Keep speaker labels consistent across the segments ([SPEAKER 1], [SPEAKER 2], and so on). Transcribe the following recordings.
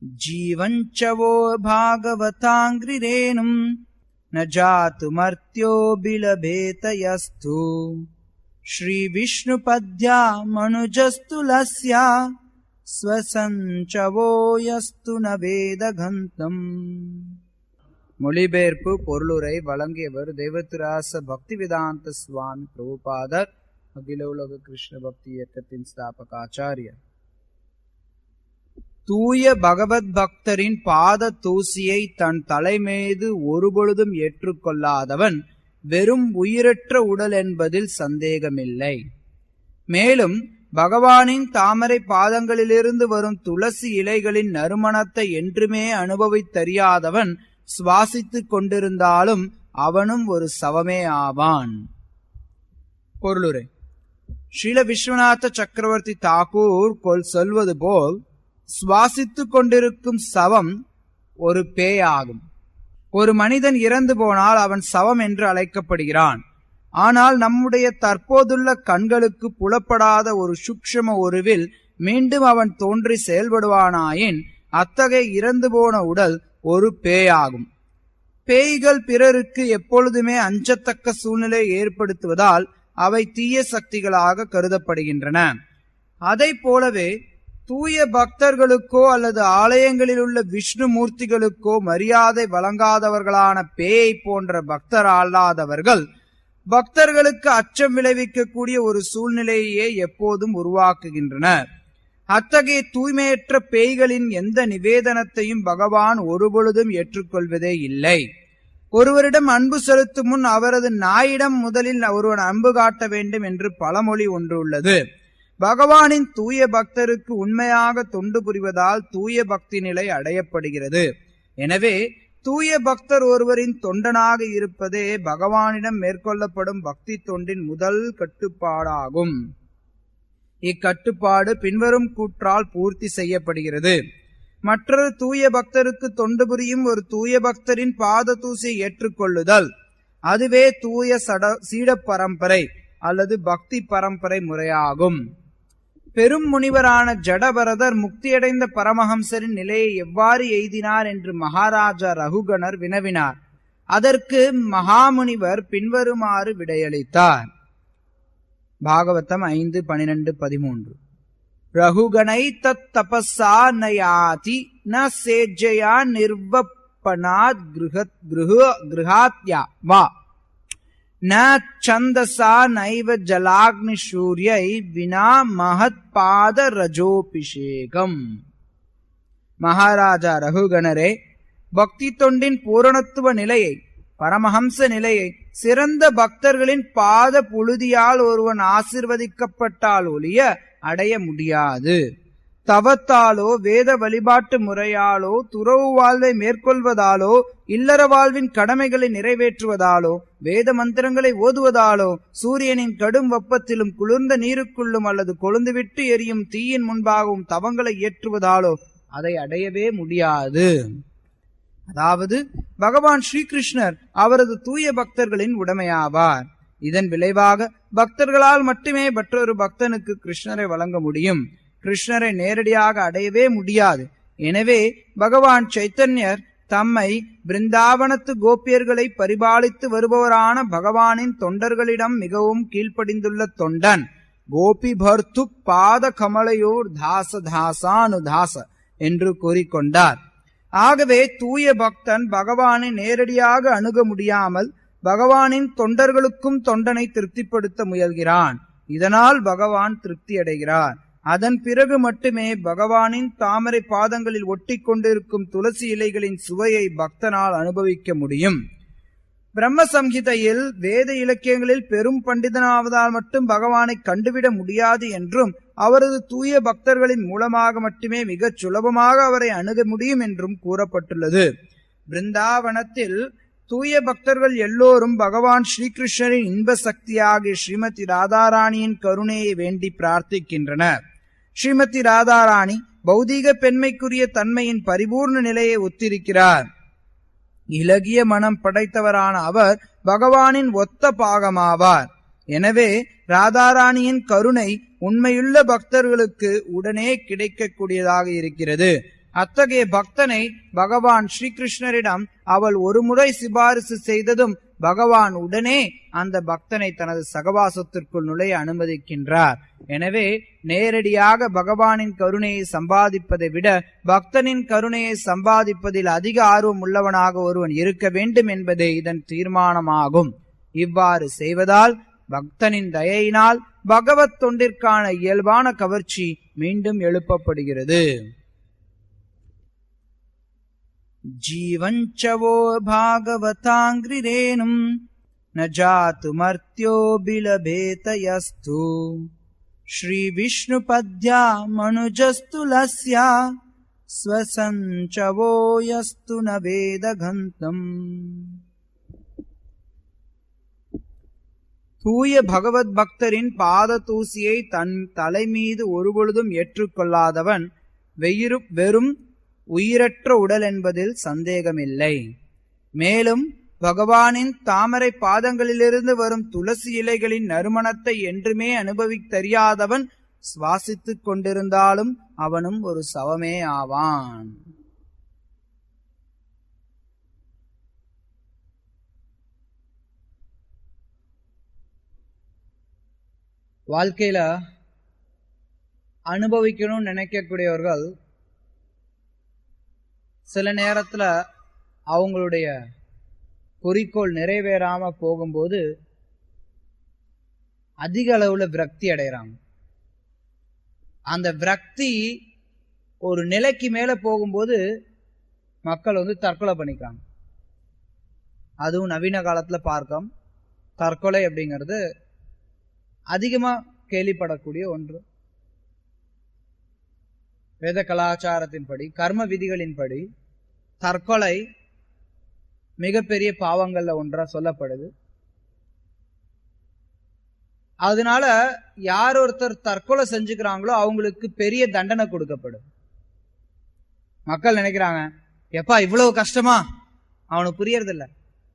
[SPEAKER 1] जीवञ्चवो भागवताङ्घ्रिरेणुम् न जातुमर्त्यो बिलभेत यस्तु श्रीविष्णुपद्या मनुजस्तुलस्या स्वसञ्चवो यस्तु न वेदघन्तम्. மொழிபெயர்ப்பு பொருளுரை வழங்கியவர் தேவத்திராச பக்திவேதாந்த சுவாமி பிரபுபாதர், அகில உலக கிருஷ்ண பக்தி இயக்கத்தின் ஸ்தாபகாச்சாரியர். தூய பகவத் பக்தரின் பாத தூசியை தன் தலைமீது ஒருபொழுதும் ஏற்றுக்கொள்ளாதவன் வெறும் உயிரற்ற உடல் என்பதில் சந்தேகமில்லை. மேலும் பகவானின் தாமரை பாதங்களிலிருந்து வரும் துளசி இலைகளின் நறுமணத்தை என்றுமே அனுபவித்தறியாதவன் சுவாசித்துக் கொண்டிருந்தாலும் அவனும் ஒரு சவமே ஆவான். பொருளுரை. ஸ்ரீல விஸ்வநாத சக்கரவர்த்தி தாக்கூர் சொல்வது போல் சுவாசித்துக் கொண்டிருக்கும் சவம் ஒரு பேயாகும். ஒரு மனிதன் இறந்து போனால் அவன் சவம் என்று அழைக்கப்படுகிறான். ஆனால் நம்முடைய தற்போதுள்ள கண்களுக்கு புலப்படாத ஒரு சூக்ஷ்ம உருவில் மீண்டும் அவன் தோன்றி செயல்படுவானாயின் அத்தகைய இறந்து போன உடல் ஒரு பேயாகும். பேய்கள் பிறருக்கு எப்பொழுதுமே அஞ்சத்தக்க சூழ்நிலை ஏற்படுத்துவதால் அவை தீய சக்திகளாக கருதப்படுகின்றன. அதை போலவே தூய பக்தர்களுக்கோ அல்லது ஆலயங்களில் உள்ள விஷ்ணு மூர்த்திகளுக்கோ மரியாதை வழங்காதவர்களான பேயை போன்ற பக்தர் அல்லாதவர்கள் பக்தர்களுக்கு அச்சம் விளைவிக்கக்கூடிய ஒரு சூழ்நிலையே எப்போதும் உருவாக்குகின்றனர். அத்தகைய தூய்மையற்ற பேய்களின் எந்த நிவேதனத்தையும் பகவான் ஒருபொழுதும் ஏற்றுக்கொள்வதே இல்லை. ஒருவரிடம் அன்பு செலுத்தும் முன் அவரது நாயிடம் முதலில் ஒருவன் அன்பு காட்ட வேண்டும் என்று பழமொழி ஒன்று உள்ளது. பகவானின் தூய பக்தருக்கு உண்மையாக தொண்டு புரிவதால் தூய பக்தி நிலை அடையப்படுகிறது. எனவே தூய பக்தர் ஒருவரின் தொண்டனாக இருப்பதே பகவானிடம் மேற்கொள்ளப்படும் பக்தி தொண்டின் முதல் கட்டுப்பாடாகும். இக்கட்டுப்பாடு பின்வரும் கூற்றால் பூர்த்தி செய்யப்படுகிறது. மற்றொரு தூய பக்தருக்கு தொண்டு புரியும் ஒரு தூய பக்தரின் பாத தூசியை ஏற்றுக்கொள்ளுதல், அதுவே தூய சீட பரம்பரை அல்லது பக்தி பரம்பரை முறையாகும். பெரும் முனிவரான ஜடபரதர் முக்தியடைந்த பரமஹம்சரின் நிலையை எவ்வாறு எய்தினார் என்று மகாராஜா ரகுகணர் வினவினார். அதற்கு மகாமுனிவர் பின்வருமாறு விடையளித்தார். பாகவதம் 5:12-13. ரகுகணை தத் தபஸா நயாதி ந சேஜ்ஜயா நிர்வப்பனாத் கிருஹாத்யா வா ந சந்தசா நைவ ஜலாக்னி சூர்யை வினா மகத் பாத ரஜோபிஷேகம். மகாராஜா ரகுகணரே, பக்தி தொண்டின் பூரணத்துவ நிலையை, பரமஹம்ச நிலையை சிறந்த பக்தர்களின் பாத புழுதியால் ஒருவன் ஆசிர்வதிக்கப்பட்டால் ஒழிய அடைய முடியாது. தவத்தாலோ வேத வழிபாட்டு முறையாலோ துறவு வாழ்வை மேற்கொள்வதாலோ இல்லற வாழ்வின் கடமைகளை நிறைவேற்றுவதாலோ வேத மந்திரங்களை ஓதுவதாலோ சூரியனின் கடும் வெப்பத்திலும் குளிர்ந்த நீருக்குள்ளும் அல்லது கொழுந்துவிட்டு எரியும் தீயின் முன்பாகவும் தவங்களை இயற்றுவதாலோ அதை அடையவே முடியாது. அதாவது பகவான் ஸ்ரீகிருஷ்ணர் அவரது தூய பக்தர்களின் உடமையாவார். இதன் விளைவாக பக்தர்களால் மட்டுமே மற்றொரு பக்தனுக்கு கிருஷ்ணரை வழங்க முடியும். கிருஷ்ணரை நேரடியாக அடையவே முடியாது. எனவே பகவான் சைத்தன்யர் தம்மை பிருந்தாவனத்து கோபியர்களை பரிபாலித்து வருபவரான பகவானின் தொண்டர்களிடம் மிகவும் கீழ்ப்படிந்துள்ள தொண்டன், கோபி பர்த்து பாத கமலையோர் தாச தாசானுதாச என்று கூறிக்கொண்டார். ஆகவே தூய பக்தன் பகவானை நேரடியாக அணுக முடியாமல் பகவானின் தொண்டர்களுக்கும் தொண்டனை திருப்திப்படுத்த முயல்கிறான். இதனால் பகவான் திருப்தி அடைகிறார். அதன் பிறகு மட்டுமே பகவானின் தாமரை பாதங்களில் ஒட்டி கொண்டிருக்கும் துளசி இலைகளின் சுவையை பக்தனால் அனுபவிக்க முடியும். பிரம்ம சம்ஹிதையில் வேத இலக்கியங்களில் பெரும் பண்டிதனாவதால் மட்டும் பகவானை கண்டுவிட முடியாது என்றும் அவரது தூய பக்தர்களின் மூலமாக மட்டுமே மிகச் சுலபமாக அவரை அணுக முடியும் என்றும் கூறப்பட்டுள்ளது. பிருந்தாவனத்தில் தூய பக்தர்கள் எல்லோரும் பகவான் ஸ்ரீகிருஷ்ணரின் இன்ப சக்தியாகிய ஸ்ரீமதி ராதாராணியின் கருணையை வேண்டி பிரார்த்திக்கின்றனர். ஸ்ரீமதி ராதாராணி பௌதீக பெண்மைக்குரிய தன்மையின் பரிபூர்ண நிலையை ஒத்திருக்கிறார். இலகிய மனம் படைத்தவரான அவர் பகவானின் ஒத்த பாகமாவார். எனவே ராதாராணியின் கருணை உண்மையுள்ள பக்தர்களுக்கு உடனே கிடைக்கக்கூடியதாக இருக்கிறது. அத்தகைய பக்தனை பகவான் ஸ்ரீகிருஷ்ணரிடம் அவள் ஒரு முறை சிபாரிசு செய்ததும் பகவான் உடனே அந்த பக்தனை தனது சகவாசத்திற்குள் நுழைய அனுமதிக்கின்றார். எனவே நேரடியாக பகவானின் கருணையை சம்பாதிப்பதை விட பக்தனின் கருணையை சம்பாதிப்பதில் அதிக ஆர்வம் உள்ளவனாக ஒருவன் இருக்க வேண்டும் என்பதே இதன் தீர்மானமாகும். இவ்வாறு செய்வதால் பக்தனின் தயையினால் பகவத் தொண்டிற்கான இயல்பான கவர்ச்சி மீண்டும் எழுப்பப்படுகிறது. ஜீவஞ்சவோ பாகவதாங்கிரேனும் ந ஜாது மர்த்யோ பிலபேதயஸ்து ஸ்ரீ விஷ்ணு பத்யா மனுஜஸ்து லஸ்யா ஸ்வசஞ்சவோ யஸ்து ந வேதகந்தம். தூய பகவத் பக்தரின் பாத தூசியை தன் தலை மீது ஒருபொழுதும் ஏற்றுக்கொள்ளாதவன் வெறும் உயிரற்ற உடல் என்பதில் சந்தேகமில்லை. மேலும் பகவானின் தாமரை பாதங்களிலிருந்து வரும் துளசி இலைகளின் நறுமணத்தை என்றுமே அனுபவித்தறியாதவன் சுவாசித்துக் கொண்டிருந்தாலும் அவனும் ஒரு சவமே ஆவான். வாழ்க்கையில அனுபவிக்கணும்னு நினைக்கக்கூடியவர்கள் சில நேரத்துல அவங்களுடைய குறிக்கோள் நிறைவேறாம போகும்போது அதிக அளவுல விரக்தி அடைகிறாங்க. அந்த விரக்தி ஒரு நிலைக்கு மேல போகும்போது மக்கள் தற்கொலை பண்ணிக்கிறாங்க. அதுவும் நவீன காலத்துல பார்க்கலாம். தற்கொலை அப்படிங்கிறது அதிகமா கேள்விப்படக்கூடிய ஒன்று. வேத கலாச்சாரத்தின்படி, கர்ம விதிகளின்படி தற்கொலை மிகப்பெரிய பாவங்கள்ல ஒன்றா சொல்லப்படுது. அதனால யார் ஒருத்தர் தற்கொலை செஞ்சுக்கிறாங்களோ அவங்களுக்கு பெரிய தண்டனை கொடுக்கப்படும். மக்கள் நினைக்கிறாங்க, எப்பா இவ்வளவு கஷ்டமா? அவனுக்கு புரியறது இல்ல,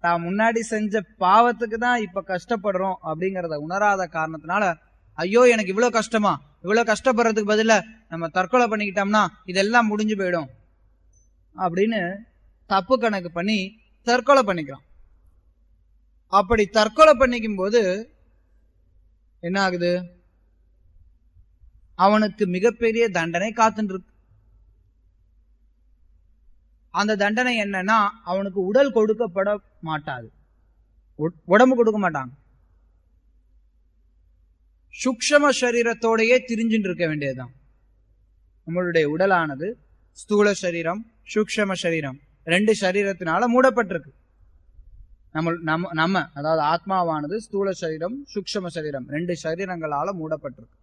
[SPEAKER 1] தான் முன்னாடி செஞ்ச பாவத்துக்கு தான் இப்ப கஷ்டப்படுறோம் அப்படிங்கறத உணராத காரணத்தினால, ஐயோ எனக்கு இவ்வளவு கஷ்டமா, இவ்வளவு கஷ்டப்படுறதுக்கு பதிலா நம்ம தற்கொலை பண்ணிக்கிட்டோம்னா இதெல்லாம் முடிஞ்சு போயிடும் அப்படின்னு தப்பு கணக்கு பண்ணி தற்கொலை பண்ணிக்கிறான். அப்படி தற்கொலை பண்ணிக்கும் போது என்ன ஆகுது? அவனுக்கு மிகப்பெரிய தண்டனை காத்துட்டு இருக்கு. அந்த தண்டனை என்னன்னா, அவனுக்கு உடல் கொடுக்கப்பட மாட்டாது, உடம்பு கொடுக்க மாட்டாங்க. சூக்ஷ்ம சரீரத்தோடையே திரிஞ்சுட்டு இருக்க வேண்டியதுதான். நம்மளுடைய உடலானது ஸ்தூல சரீரம், சூக்ஷ்ம சரீரம், 2 சரீரத்தினால மூடப்பட்டிருக்கு. நம்ம அதாவது ஆத்மாவானது ஸ்தூல சரீரம், சூக்ஷ்ம சரீரம் 2 சரீரங்களால மூடப்பட்டிருக்கு.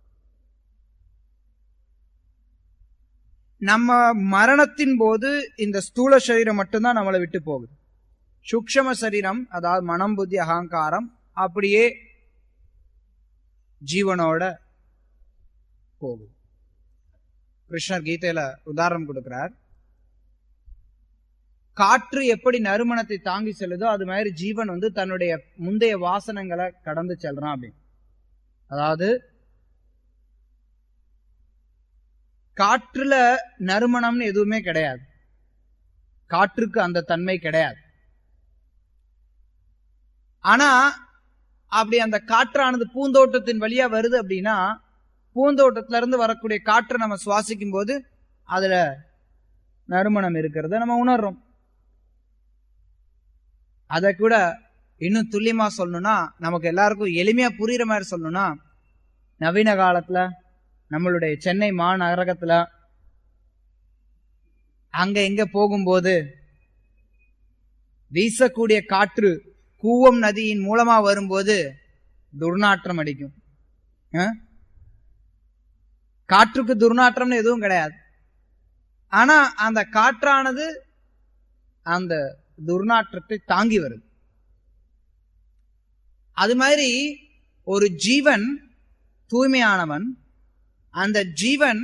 [SPEAKER 1] நம்ம மரணத்தின் போது இந்த ஸ்தூல சரீரம் மட்டும்தான் நம்மளை விட்டு போகுது. சூக்ஷ்ம சரீரம் அதாவது மனம், புத்தி, அகங்காரம் அப்படியே ஜீவனோட போகுது. கிருஷ்ணர் கீதையில உதாரணம் கொடுக்கிறார். காற்று எப்படி நறுமணத்தை தாங்கி செல்லுதோ அது மாதிரி ஜீவன் தன்னுடைய முந்தைய வாசனங்களை கடந்து செல்றான் அப்படின்னு. அதாவது காற்றுல நறுமணம்னு எதுவுமே கிடையாது, காற்றுக்கு அந்த தன்மை கிடையாது. ஆனா அப்படி அந்த காற்றானது பூந்தோட்டத்தின் வழியா வருது அப்படின்னா, பூந்தோட்டத்துல இருந்து வரக்கூடிய காற்றை நம்ம சுவாசிக்கும் போது அதுல நறுமணம் இருக்கிறத நம்ம உணர்றோம். அதை கூட இன்னும் துல்லியமா சொல்லணும்னா, நமக்கு எல்லாருக்கும் எளிமையா புரியுற மாதிரி சொல்லணும்னா, நவீன காலத்துல நம்மளுடைய சென்னை மாநகரத்துல அங்க எங்க போகும்போது வீசக்கூடிய காற்று கூவம் நதியின் மூலமா வரும்போது துர்நாற்றம் அடிக்கும். காற்றுக்கு துர்நாற்றம்னு எதுவும் கிடையாது. ஆனா அந்த காற்றானது அந்த துர்நாற்றத்தை தாங்கி வருது. அது மாதிரி ஒரு ஜீவன் தூய்மையானவன், அந்த ஜீவன்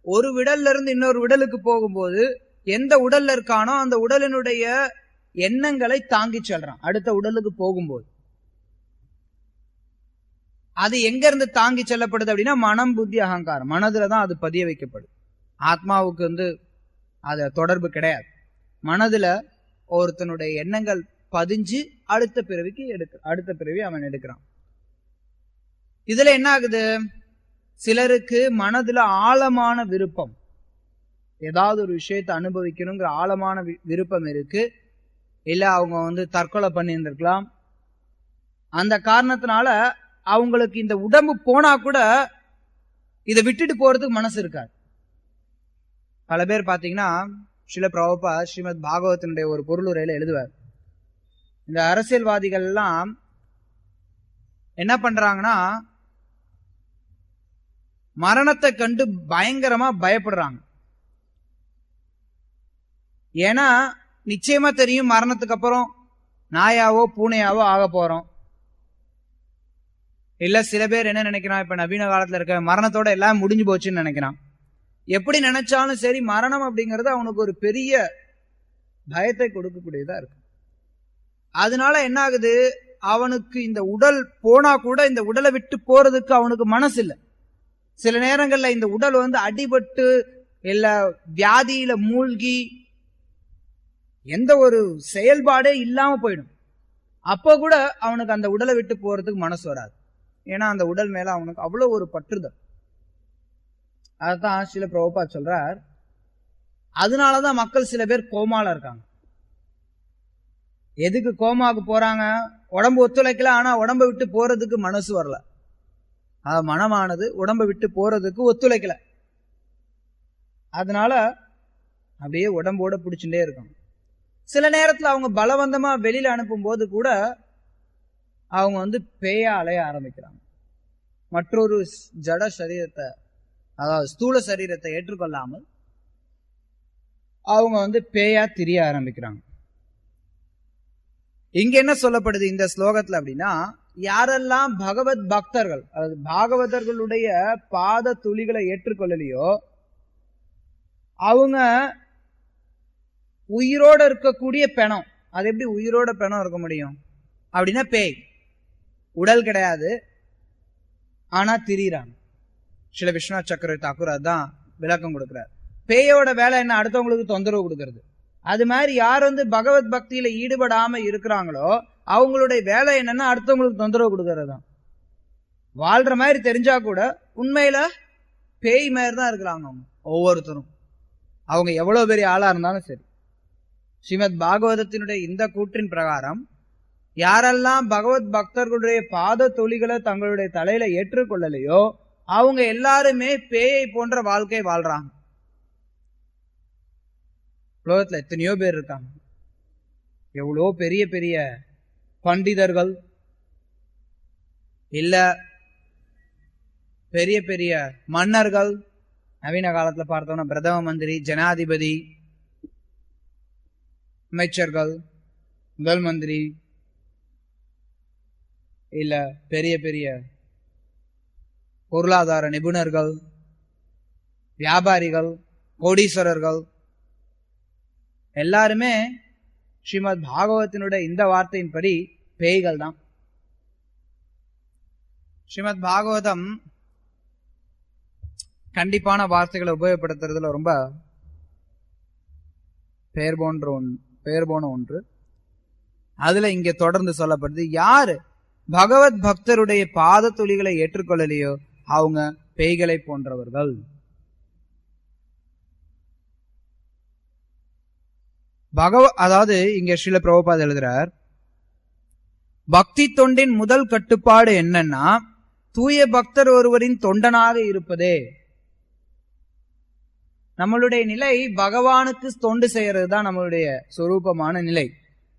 [SPEAKER 1] ஒரு விடல்ல இருந்து இன்னொரு விடலுக்கு போகும்போது எந்த உடல்ல இருக்கானோ அந்த உடலினுடைய எண்ணங்களை தாங்கி செல்றான். அடுத்த உடலுக்கு போகும்போது அது எங்க இருந்து தாங்கி செல்லப்படுது அப்படின்னா, மனம், புத்தி, அகங்காரம், மனதுலதான் அது பதிய வைக்கப்படுது. ஆத்மாவுக்கு அது தொடர்பு கிடையாது. மனதுல ஒருத்தனுடைய எண்ணங்கள் பதிஞ்சு அடுத்த பிறவி அவன் எடுக்கிறான். இதுல என்ன ஆகுது, சிலருக்கு மனதுல ஆழமான விருப்பம், ஏதாவது ஒரு விஷயத்தை அனுபவிக்கணுங்கிற ஆழமான விருப்பம் இருக்கு. இல்ல அவங்க தற்கொலை பண்ணி இருந்திருக்கலாம். அந்த காரணத்தினால அவங்களுக்கு இந்த உடம்பு போனா கூட இதை விட்டுட்டு போறதுக்கு மனசு இருக்காது. பல பேர் பாத்தீங்கன்னா, ஸ்ரீல பிரபுபா ஸ்ரீமத் பாகவதனுடைய ஒரு பொருளுரையில எழுதுவார், இந்த அரசியல்வாதிகள் எல்லாம் என்ன பண்றாங்கன்னா, மரணத்தை கண்டு பயங்கரமா பயப்படுறாங்க. ஏன்னா நிச்சயமா தெரியும் மரணத்துக்கு அப்புறம் நாயாவோ பூனையாவோ ஆக போறோம். இல்ல சில பேர் என்ன நினைக்கிறான், இப்ப நவீன காலத்துல இருக்க மரணத்தோட எல்லாம் முடிஞ்சு போச்சுன்னு நினைக்கிறான். எப்படி நினைச்சாலும் சரி, மரணம் அப்படிங்கறது அவனுக்கு ஒரு பெரிய பயத்தை கொடுக்கக்கூடியதா இருக்கு. அதனால என்ன ஆகுது, அவனுக்கு இந்த உடல் போனா கூட இந்த உடலை விட்டு போறதுக்கு அவனுக்கு மனசு இல்லை. சில நேரங்கள்ல இந்த உடல் அடிபட்டு இல்ல வியாதியில மூழ்கி எந்த ஒரு செயல்பாடே இல்லாம போயிடும். அப்ப கூட அவனுக்கு அந்த உடலை விட்டு போறதுக்கு மனசு வராது. ஏன்னா அந்த உடல் மேல அவனுக்கு அவ்வளவு ஒரு பற்றுதல். அதான் ஸ்ரீல பிரபுபா சொல்றார், அதனாலதான் மக்கள் சில பேர் கோமால இருக்காங்க. எதுக்கு கோமாவுக்கு போறாங்க, உடம்பு ஒத்துழைக்கல, ஆனா உடம்பை விட்டு போறதுக்கு மனசு வரல. மனமானது உடம்பை விட்டு போறதுக்கு ஒத்துழைக்கல. அதனால அப்படியே உடம்போட பிடிச்சுட்டே இருக்காங்க. சில நேரத்துல அவங்க பலவந்தமா வெளியில அனுப்பும் போது கூட அவங்க பேயா அலைய ஆரம்பிக்கிறாங்க. மற்றொரு ஜட சரீரத்தை, அதாவது ஸ்தூல சரீரத்தை ஏற்றுக்கொள்ளாமல் அவங்க பேயா திரிய ஆரம்பிக்கிறாங்க. இங்க என்ன சொல்லப்படுது இந்த ஸ்லோகத்துல அப்படின்னா, யாரெல்லாம் பகவத் பக்தர்கள், அதாவது பாகவதர்களுடைய பாத துளிகளை ஏற்றுக்கொள்ளலையோ அவங்க உயிரோட இருக்கக்கூடிய பிணம். அது எப்படி உயிரோட பிணம் இருக்க முடியும் அப்படின்னா, பேய், உடல் கிடையாது ஆனா திரியிறாங்க. ஸ்ரீல விஸ்வநாத் சக்கரவர்த்தி தாக்கூர் அதான் விளக்கம் கொடுக்கிறார். பேயோட வேலை என்ன, அடுத்தவங்களுக்கு தொந்தரவு கொடுக்கறது. அது மாதிரி யார் பகவத் பக்தியில ஈடுபடாம இருக்கிறாங்களோ அவங்களுடைய வேலை என்னன்னா அடுத்தவங்களுக்கு தொந்தரவு கொடுக்கறது தான். வாழ்ற மாதிரி தெரிஞ்சா கூட உண்மையில பேய் மாதிரி தான் இருக்கிறாங்க அவங்க ஒவ்வொருத்தரும், அவங்க எவ்வளவு பெரிய ஆளா இருந்தாலும் சரி. ஸ்ரீமத் பாகவதத்தினுடைய இந்த கூற்றின் பிரகாரம் யாரெல்லாம் பகவத் பக்தர்களுடைய பாத தொழிகளை தங்களுடைய தலையில ஏற்றுக்கொள்ளலையோ அவங்க எல்லாருமே பேயை போன்ற வாழ்க்கை வாழ்றாங்க. உலகத்துல எத்தனையோ பேர் இருக்காங்க, எவ்வளோ பெரிய பெரிய பண்டிதர்கள், இல்ல பெரிய பெரிய மன்னர்கள், நவீன காலத்துல பார்த்தோம்னா பிரதம மந்திரி, ஜனாதிபதி, அமைச்சர்கள், முதல் மந்திரி, இல்ல பெரிய பெரிய பொருளாதார நிபுணர்கள், வியாபாரிகள், கோடீஸ்வரர்கள் எல்லாருமே ஸ்ரீமத் பாகவத்தினுடைய இந்த வார்த்தையின்படி பேய்கள் தான். ஸ்ரீமத் பாகவதம் கண்டிப்பான வார்த்தைகளை உபயோகப்படுத்துறதுல ரொம்ப பெயர் போன ஒன்று. அதுல இங்க தொடர்ந்து சொல்லப்படுது, யாரு பகவத் பக்தருடைய பாத துளிகளை ஏற்றுக்கொள்ளலையோ அவங்க பேய்களை போன்றவர்கள். அதாவது இங்க ஸ்ரீல பிரபுபாத் எழுதுறார், பக்தி தொண்டின் முதல் கட்டுப்பாடு என்னன்னா தூய பக்தர் ஒருவரின் தொண்டனாக இருப்பதே. நம்மளுடைய நிலை பகவானுக்கு தொண்டு செய்யறது தான் நம்மளுடைய சொரூபமான நிலை.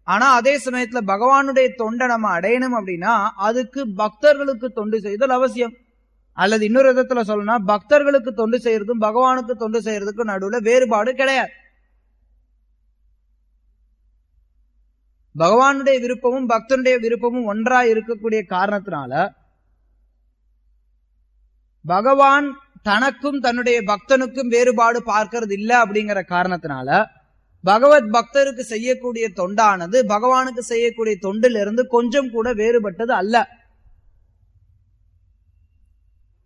[SPEAKER 1] ஆனா அதே சமயத்துல பகவானுடைய தொண்டை நம்ம அடையணும் அப்படின்னா அதுக்கு பக்தர்களுக்கு தொண்டு செய்தல் அவசியம். அல்லது இன்னொரு விதத்துல சொல்லணும்னா பக்தர்களுக்கு தொண்டு செய்யறதும் பகவானுக்கு தொண்டு செய்யறதுக்கும் நடுவுல வேறுபாடு கிடையாது. பகவானுடைய விருப்பமும் பக்தனுடைய விருப்பமும் ஒன்றா இருக்கக்கூடிய காரணத்தினால பகவான் தனக்கும் தன்னுடைய பக்தனுக்கும் வேறுபாடு பார்க்கறது இல்லை. அப்படிங்கிற காரணத்தினால பகவத் பக்தருக்கு செய்யக்கூடிய தொண்டானது பகவானுக்கு செய்யக்கூடிய தொண்டிலிருந்து கொஞ்சம் கூட வேறுபட்டது அல்ல.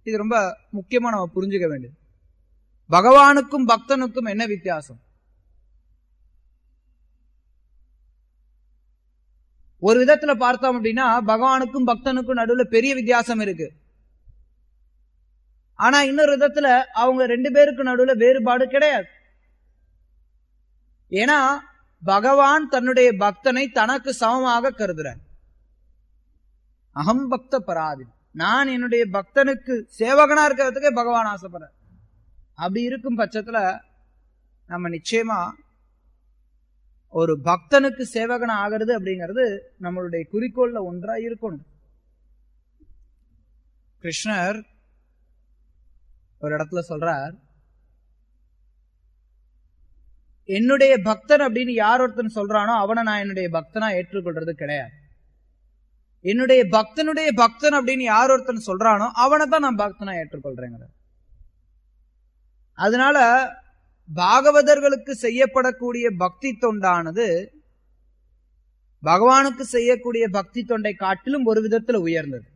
[SPEAKER 1] இது ரொம்ப முக்கியமா நம்ம புரிஞ்சுக்க வேண்டியது. பகவானுக்கும் பக்தனுக்கும் என்ன வித்தியாசம்? ஒரு விதத்துல பார்த்தோம் அப்படின்னா பகவானுக்கும் பக்தனுக்கும் நடுவுல பெரிய வித்தியாசம் இருக்கு. ஆனா இன்னொரு விதத்துல அவங்க ரெண்டு பேருக்கு நடுவுல வேறுபாடு கிடையாது. ஏன்னா பகவான் தன்னுடைய பக்தனை தனக்கு சமமாக கருதுறார். அகம் பக்த பராதி, நான் என்னுடைய பக்தனுக்கு சேவகனா இருக்கிறதுக்கே பகவான் ஆசைப்படுற. அப்படி இருக்கும் பட்சத்துல நம்ம நிச்சயமா ஒரு பக்தனுக்கு சேவகனா ஆகிறது அப்படிங்கிறது நம்மளுடைய குறிக்கோள்ல ஒன்றா இருக்கணும். கிருஷ்ணர் ஒரு இடத்துல சொல்றார், என்னுடைய பக்தன் அப்படின்னு யார் ஒருத்தன் சொல்றானோ அவனை நான் என்னுடைய பக்தனா ஏற்றுக்கொள்றது கிடையாது. என்னுடைய பக்தனுடைய பக்தன் அப்படின்னு யார் ஒருத்தன் சொல்றானோ அவனை தான் நான் பக்தனா ஏற்றுக்கொள்றேங்கிற. அதனால பாகவதர்களுக்கு செய்யப்படக்கூடிய பக்தி தொண்டானது பகவானுக்கு செய்யக்கூடிய பக்தி தொண்டை காட்டிலும் ஒரு விதத்துல உயர்ந்தது.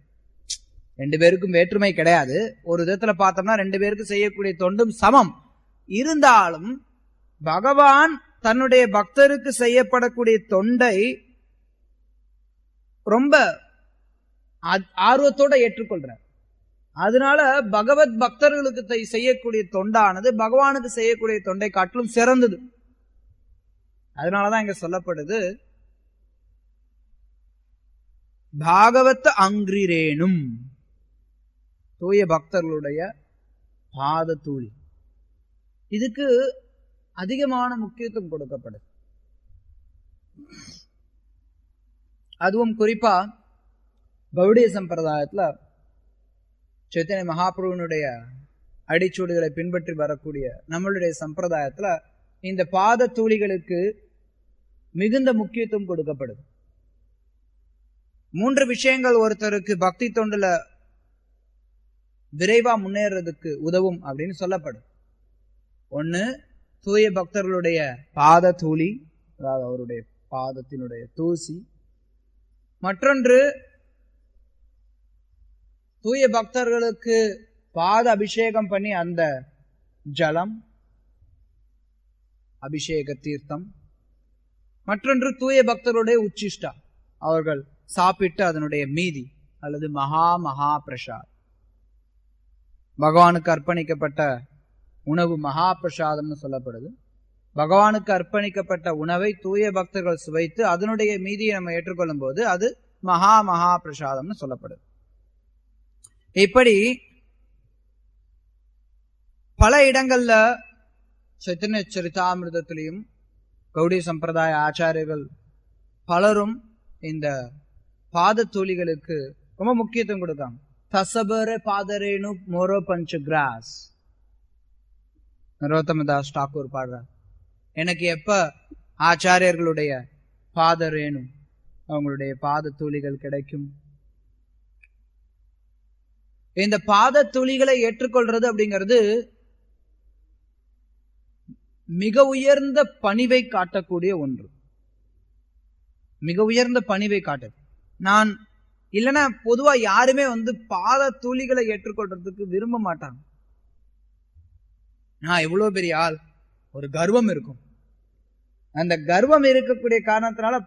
[SPEAKER 1] ரெண்டு பேருக்கும் வேற்றுமை கிடையாது. ஒரு விதத்துல பார்த்தோம்னா ரெண்டு பேருக்கு செய்யக்கூடிய தொண்டும் சமம். இருந்தாலும் பகவான் தன்னுடைய பக்தருக்கு செய்யப்படக்கூடிய தொண்டை ரொம்ப ஆர்வத்தோட ஏற்றுக்கொள்றார். அதனால பகவத் பக்தர்களுக்கு செய்யக்கூடிய தொண்டானது பகவானுக்கு செய்யக்கூடிய தொண்டை காட்டிலும் சிறந்தது. அதனாலதான் இங்க சொல்லப்படுது, பாகவத அங்கிரேனும், தூய பக்தர்களுடைய பாத தூளி. இதுக்கு அதிகமான முக்கியத்துவம் கொடுக்கப்படுது. அதுவும் குறிப்பா கௌடிய சம்பிரதாயத்துல சைத்தன்ய மகாபிரபுனுடைய அடிச்சூடுகளை பின்பற்றி வரக்கூடிய நம்மளுடைய சம்பிரதாயத்துல இந்த பாத தூளிகளுக்கு மிகுந்த முக்கியத்துவம் கொடுக்கப்படுது. 3 விஷயங்கள் ஒருத்தருக்கு பக்தி தொண்டுல விரைவா முன்னேறதுக்கு உதவும் அப்படின்னு சொல்லப்படும். ஒண்ணு, தூய பக்தர்களுடைய பாத தூளி, அதாவது அவருடைய பாதத்தினுடைய தூசி. மற்றொன்று, தூய பக்தர்களுக்கு பாத அபிஷேகம் பண்ணி அந்த ஜலம், அபிஷேக தீர்த்தம். மற்றொன்று தூய பக்தர்களுடைய உச்சிஷ்டா, அவர்கள் சாப்பிட்டு அதனுடைய மீதி அல்லது மகா பிரசாத், பகவானுக்கு அர்ப்பணிக்கப்பட்ட உணவு மகா பிரசாதம்னு சொல்லப்படுது. பகவானுக்கு அர்ப்பணிக்கப்பட்ட உணவை தூய பக்தர்கள் சுவைத்து அதனுடைய மீதியை நம்ம ஏற்றுக்கொள்ளும் போது அது மகா பிரசாதம்னு சொல்லப்படுது. இப்படி பல இடங்கள்ல சைத்தன்ய சரிதாமிர்தத்திலையும் கௌடிய சம்பிரதாய ஆச்சாரியர்கள் பலரும் இந்த பாத தூளிகளுக்கு ரொம்ப முக்கியத்துவம் கொடுக்காங்க. தசபர பாதரேனு மோரோ பஞ்ச கிராஸ், நரோத்தமதாஸ் டாக்கூர் பாடுறார். எனக்கு எப்ப ஆச்சாரியர்களுடைய பாதரேனு, அவங்களுடைய பாத தூளிகள் கிடைக்கும். இந்த பாத தூளிகளை ஏற்றுக்கொள்றது அப்படிங்கிறது மிக உயர்ந்த பணிவை காட்டக்கூடிய ஒன்று. மிக உயர்ந்த பணிவை காட்டுது. நான் இல்லைன்னா பொதுவா யாருமே பாத தூளிகளை ஏற்றுக்கொள்றதுக்கு விரும்ப மாட்டாங்க. நான் எவ்வளவு பெரிய ஆள், ஒரு கர்வம் இருக்கும். அந்த கர்வம் இருக்கக்கூடிய காரணத்தினால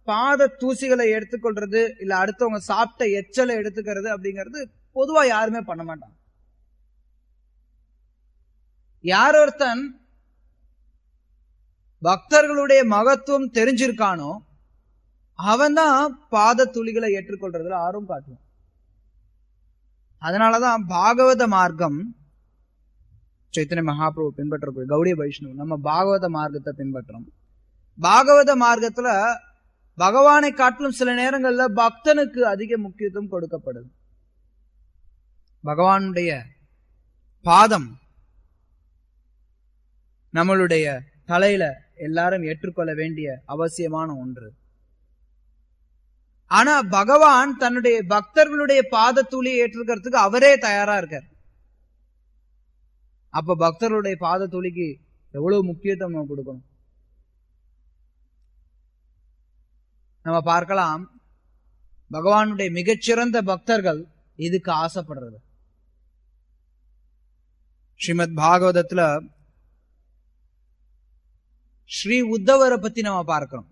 [SPEAKER 1] பாத தூசிகளை எடுத்துக்கொள்றது இல்ல அடுத்தவங்க சாப்பிட்ட எச்சலை எடுத்துக்கிறது அப்படிங்கிறது பொதுவா யாருமே பண்ண மாட்டாங்க. யார் ஒருத்தன் பக்தர்களுடைய மகத்துவம் தெரிஞ்சிருக்கானோ அவன் தான் பாத துளிகளை ஏற்றுக்கொள்றதுல ஆர்வம் காட்டுவான். அதனாலதான் பாகவத மார்க்கம் சைத்தன்ய மகாபிரபு பின்பற்றக்கூடிய கௌடிய வைஷ்ணவ நம்ம பாகவத மார்க்கத்தை பின்பற்றோம். பாகவத மார்க்கத்துல பகவானை காட்டிலும் சில நேரங்கள்ல பக்தனுக்கு அதிக முக்கியத்துவம் கொடுக்கப்படுது. பகவானுடைய பாதம் நம்மளுடைய தலையில எல்லாரும் ஏற்றுக்கொள்ள வேண்டிய அவசியமான ஒன்று. ஆனா பகவான் தன்னுடைய பக்தர்களுடைய பாத தூளியை ஏற்றுக்கிறதுக்கு அவரே தயாரா இருக்கார். அப்ப பக்தர்களுடைய பாத தூளிக்கு எவ்வளவு முக்கியத்துவம் நம்ம கொடுக்கணும். நம்ம பார்க்கலாம், பகவானுடைய மிகச்சிறந்த பக்தர்கள் இதுக்கு ஆசைப்படுறது. ஸ்ரீமத் பாகவதத்துல ஸ்ரீ உத்தவரை பத்தி நம்ம பார்க்கிறோம்.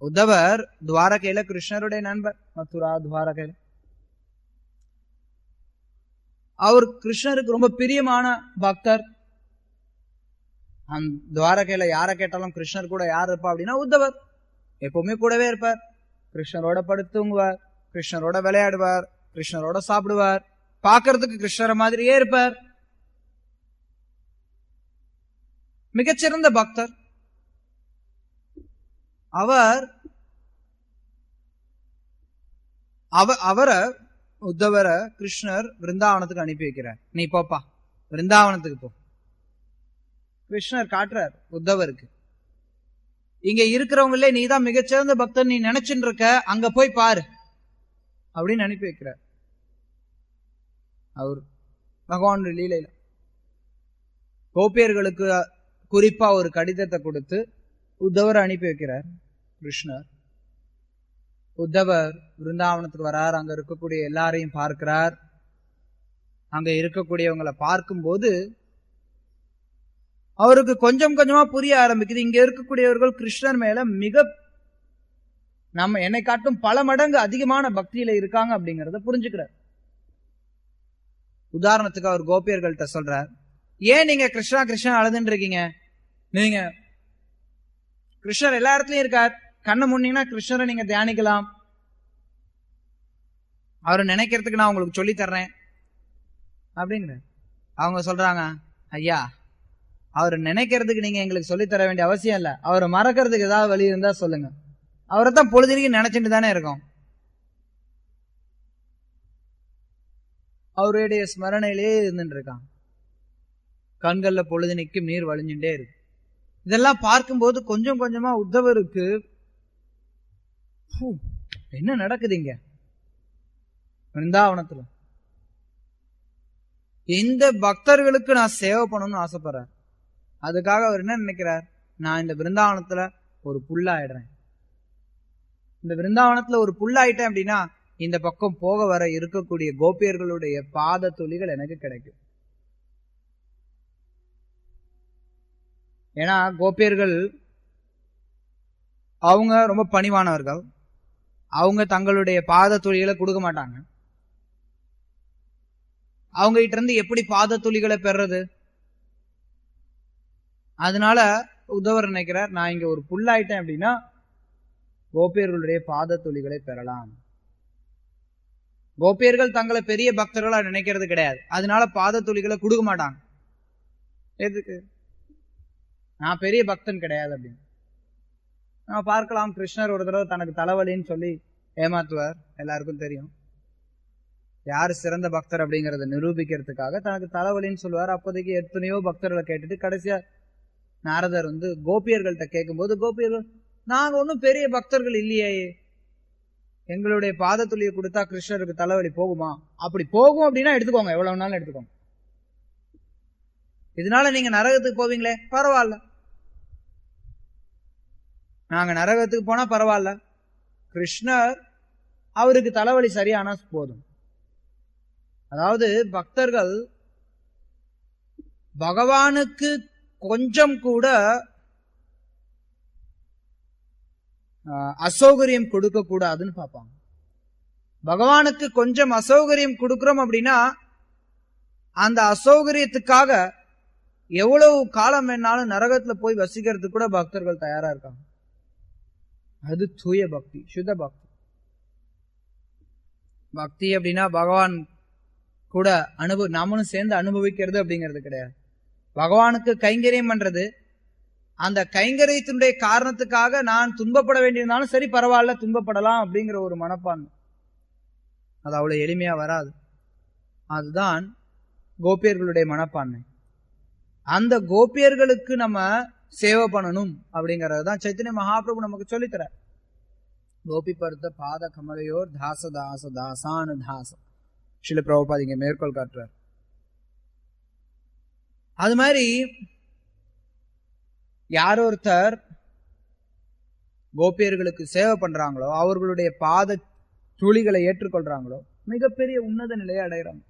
[SPEAKER 1] உத்தவர் துவாரகையில கிருஷ்ணருடைய நண்பர், மதுரா துவாரகையில. அவர் கிருஷ்ணருக்கு ரொம்ப பிரியமான பக்தர். அந்த துவாரகையில யார கேட்டாலும் கிருஷ்ணர் கூட யார் இருப்பா அப்படின்னா உத்தவர். எப்பவுமே கூடவே இருப்பார். கிருஷ்ணரோட படுத்துங்குவார், கிருஷ்ணரோட விளையாடுவார், கிருஷ்ணரோட சாப்பிடுவார், பார்க்கறதுக்கு கிருஷ்ணர மாதிரியே இருப்பார். மிகச்சிறந்த பக்தர் அவர். அவரை உத்தவரை கிருஷ்ணர் விருந்தாவனத்துக்கு அனுப்பி வைக்கிறார். நீ போப்பா விருந்தாவனத்துக்கு போ. கிருஷ்ணர் காட்டுறார் உத்தவருக்கு, இங்க இருக்கிறவங்களே நீதான் மிகச்சிறந்த பக்தர் நீ நினைச்சுட்டு இருக்க, அங்க போய் பாரு அப்படின்னு அனுப்பி வைக்கிறார். அவர் பகவான் லீலையில கோபியர்களுக்கு குறிப்பா ஒரு கடிதத்தை கொடுத்து உத்தவரை அனுப்பி வைக்கிறார் கிருஷ்ணர். உத்தவர் விருந்தாவனத்துக்கு வரார். அங்க இருக்கக்கூடிய எல்லாரையும் பார்க்கிறார். அங்க இருக்கக்கூடியவங்களை பார்க்கும்போது அவருக்கு கொஞ்சம் கொஞ்சமா புரிய ஆரம்பிக்குது, இங்க இருக்கக்கூடியவர்கள் கிருஷ்ணர் மேல மிக நம்ம என்னை காட்டும் பல மடங்கு அதிகமான பக்தியில இருக்காங்க அப்படிங்கறத புரிஞ்சுக்கிறார். உதாரணத்துக்கு அவர் கோபியர்கள்ட்ட சொல்றார், ஏன் நீங்க கிருஷ்ணா கிருஷ்ணா அழுதுன்னு இருக்கீங்க? நீங்க கிருஷ்ணர் எல்லா இடத்துலயும் இருக்கார், கண்ணை முன்னீங்கன்னா கிருஷ்ணரை நீங்க தியானிக்கலாம், அவரை நினைக்கிறதுக்கு நான் உங்களுக்கு சொல்லி தர்றேன் அப்படிங்கிற. அவங்க சொல்றாங்க, ஐயா அவரை நினைக்கிறதுக்கு நீங்க எங்களுக்கு சொல்லி தர வேண்டிய அவசியம் இல்ல, அவரை மறக்கிறதுக்கு ஏதாவது வழி இருந்தா சொல்லுங்க, அவரை தான் பொழுதுனைக்கு நினைச்சிட்டு தானே இருக்கோம், அவருடைய ஸ்மரணையிலே இருந்துட்டு இருக்கான், கண்கள்ல பொழுதுனைக்கும் நீர் வழிஞ்சுட்டே இருக்கு. இதெல்லாம் பார்க்கும்போது கொஞ்சம் கொஞ்சமா உத்தவருக்கு என்ன நடக்குது இங்க விருந்தாவனத்துல, இந்த பக்தர்களுக்கு நான் சேவை பண்ணணும்னு ஆசைப்படுறேன். அதுக்காக அவர் என்ன நினைக்கிறார், நான் இந்த விருந்தாவனத்துல ஒரு புல்லாயிடுறேன். இந்த விருந்தாவனத்துல ஒரு புல்லாயிட்டேன் அப்படின்னா இந்த பக்கம் போக வர இருக்கக்கூடிய கோபியர்களுடைய பாத துளிகள் எனக்கு கிடைக்கும். ஏன்னா கோபியர்கள் அவங்க ரொம்ப பணிவானவர்கள், அவங்க தங்களுடைய பாத துளிகளை கொடுக்க மாட்டாங்க. அவங்க கிட்ட இருந்து எப்படி பாத துளிகளை பெறது? அதனால உத்தவர் நினைக்கிறார், நான் இங்க ஒரு புல்லாயிட்டேன் அப்படின்னா கோபியர்களுடைய பாத துளிகளை பெறலாம். கோபியர்கள் தங்களை பெரிய பக்தர்களா நினைக்கிறது கிடையாது, அதனால பாத துளிகளை கொடுக்க மாட்டாங்க. எதுக்கு? நான் பெரிய பக்தன் கிடையாது அப்படின்னு. நான் பார்க்கலாம், கிருஷ்ணர் ஒரு தடவை தனக்கு தலைவலின்னு சொல்லி ஏமாத்துவார். எல்லாருக்கும் தெரியும் யாரு சிறந்த பக்தர் அப்படிங்கறத நிரூபிக்கிறதுக்காக தனக்கு தலைவலின்னு சொல்லுவார். அப்போதைக்கு எத்தனையோ பக்தர்களை கேட்டுட்டு கடைசியா நாரதர் கோபியர்கள்ட்ட கேட்கும்போது, கோபியர்கள் நாங்க ஒன்னும் பெரிய பக்தர்கள் இல்லையே, எங்களுடைய பாதத்துளியை கொடுத்தா கிருஷ்ணருக்கு தலைவலி போகுமா? அப்படி போகும் அப்படின்னா எடுத்துக்கோங்க, எவ்வளவு நாளும் எடுத்துக்கோங்க, இதனால நீங்க நரகத்துக்கு போவீங்களே பரவாயில்ல, நாங்க நரகத்துக்கு போனா பரவாயில்ல, கிருஷ்ணர் அவருக்கு தலைவலி சரியானா போதும். அதாவது பக்தர்கள் பகவானுக்கு கொஞ்சம் கூட அசௌகரியம் கொடுக்க கூடாதுன்னு பார்ப்பாங்க. பகவானுக்கு கொஞ்சம் அசௌகரியம் கொடுக்கிறோம் அப்படின்னா அந்த அசௌகரியத்துக்காக எவ்வளவு காலம் வேணாலும் நரகத்துல போய் வசிக்கிறதுக்கு கூட பக்தர்கள் தயாரா இருக்காங்க. அது தூய பக்தி, சுத்த பக்தி. பக்தி அப்படின்னா பகவான் கூட நாமளும் சேர்ந்து அனுபவிக்கிறது அப்படிங்கிறது கிடையாது. பகவானுக்கு கைங்கரியம் பண்றது, அந்த கைங்கரியத்தினுடைய காரணத்துக்காக நான் துன்பப்பட வேண்டியிருந்தாலும் சரி பரவாயில்ல, துன்பப்படலாம் அப்படிங்கிற ஒரு மனப்பான்மை. அது அவ்வளவு எளிமையா வராது. அதுதான் கோபியர்களுடைய மனப்பான்மை. அந்த கோபியர்களுக்கு நம்ம சேவை பண்ணணும் அப்படிங்கறது தான் சைத்தன்ய மகாபிரபு நமக்கு சொல்லித்தர. கோபி பருத்த பாத கமலையோர் தாச தாச தாசானு தாச ஸ்ரீல பிரபுபாத் இங்க மேற்கோள் காட்டுறார். அது மாதிரி யார் ஒருத்தர் கோபியர்களுக்கு சேவை பண்றாங்களோ, அவர்களுடைய பாத துளிகளை ஏற்றுக்கொள்றாங்களோ, மிகப்பெரிய உன்னத நிலையை அடைகிறாங்க.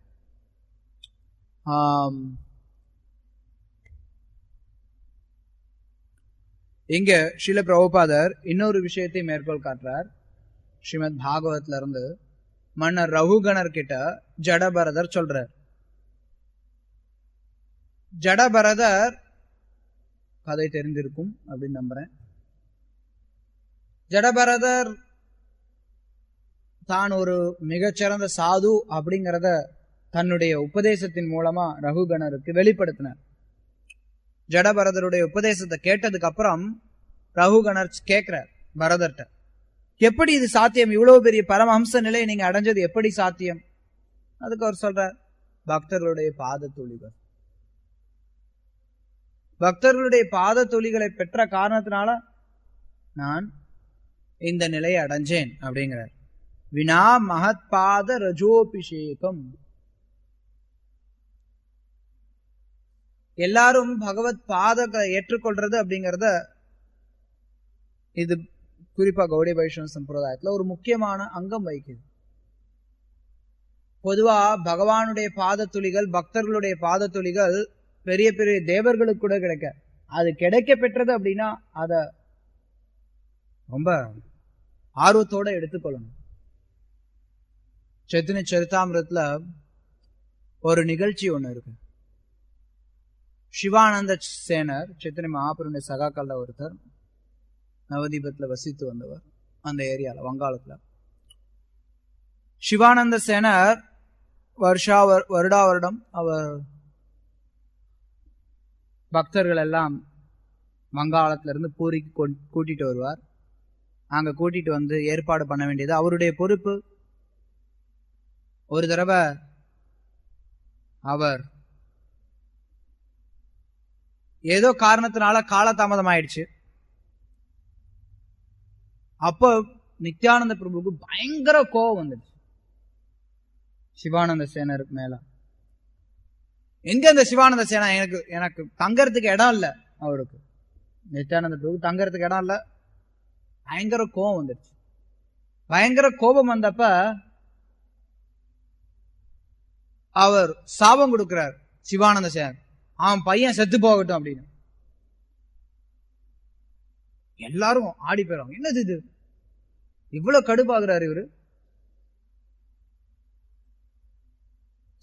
[SPEAKER 1] இங்க ஸ்ரீல பிரபுபாதர் இன்னொரு விஷயத்தை மேற்கோள் காட்டுறார். ஸ்ரீமத் பாகவத்ல இருந்து மன்னர் ரகுகணர் கிட்ட ஜடபரதர் சொல்றார். ஜடபரதர் கதை தெரிந்திருக்கும் அப்படின்னு நம்புறேன். ஜடபரதர் தான் ஒரு மிகச்சிறந்த சாது அப்படிங்கிறத தன்னுடைய உபதேசத்தின் மூலமா ரகுகணருக்கு வெளிப்படுத்தினார். ஜடபரதருடைய உபதேசத்தை கேட்டதுக்கு அப்புறம் ரகுகணர் கேட்கிறார் பரதர்ட்ட, எப்படி இது சாத்தியம்? இவ்வளவு பெரிய பரமஹம்ச நிலையை நீங்க அடைஞ்சது எப்படி சாத்தியம்? அதுக்கு அவர் சொல்றார், பக்தர்களுடைய பாத துளிகள். பக்தர்களுடைய பாத துளிகளை பெற்ற காரணத்தினால நான் இந்த நிலையை அடைஞ்சேன் அப்படிங்கிறார். வினா மகத் பாத ரஜோபிஷேகம். எல்லாரும் பகவத் பாதத்தை ஏற்றுக்கொள்றது அப்படிங்கறத இது குறிப்பா கௌடிய வைஷ்ணவ சம்பிரதாயத்துல ஒரு முக்கியமான அங்கம் வகிக்குது. பொதுவா பகவானுடைய பாத துளிகள், பக்தர்களுடைய பாத துளிகள் பெரிய பெரிய தேவர்களுக்கு கூட கிடைக்க, அது கிடைக்க பெற்றது அப்படின்னா அத ரொம்ப ஆர்வத்தோட எடுத்துக்கொள்ளணும். சைத்தன்ய சரிதாமிரத்துல ஒரு நிகழ்ச்சி ஒண்ணு இருக்கு. சிவானந்த சேனர் சைத்தன்ய மகாபிரபுடைய சகாக்கள்ல ஒருத்தர், நவதீபத்துல வசித்து வந்தவர், அந்த ஏரியால வங்காளத்துல. சிவானந்த சேனர் வருடா வருடம் அவர் பக்தர்கள் எல்லாம் வங்காளத்துல இருந்து பூரிக்கு கூட்டிட்டு வருவார். அங்க கூட்டிட்டு வந்து ஏற்பாடு பண்ண வேண்டியது அவருடைய பொறுப்பு. ஒரு தடவை அவர் ஏதோ காரணத்தினால காலதாமதம் ஆயிடுச்சு. அப்போ நித்யானந்த பிரபுக்கு பயங்கர கோபம் வந்துடுச்சு சிவானந்த சேனருக்கு மேல. எங்க இந்த சிவானந்த சேனா, எனக்கு தங்கறதுக்கு இடம் இல்ல. அவருக்கு நித்யானந்த பிரபு தங்கறதுக்கு இடம் இல்ல. பயங்கர கோபம் வந்துடுச்சு. பயங்கர கோபம் வந்தப்ப அவர் சாபம் கொடுக்கிறார் சிவானந்த சேனர், அவன் பையன் செத்து போகட்டும் அப்படின்னு. எல்லாரும் ஆடி போயிடும், என்னது இது, இவ்வளவு கடுப்பாகிறாரு இவரு,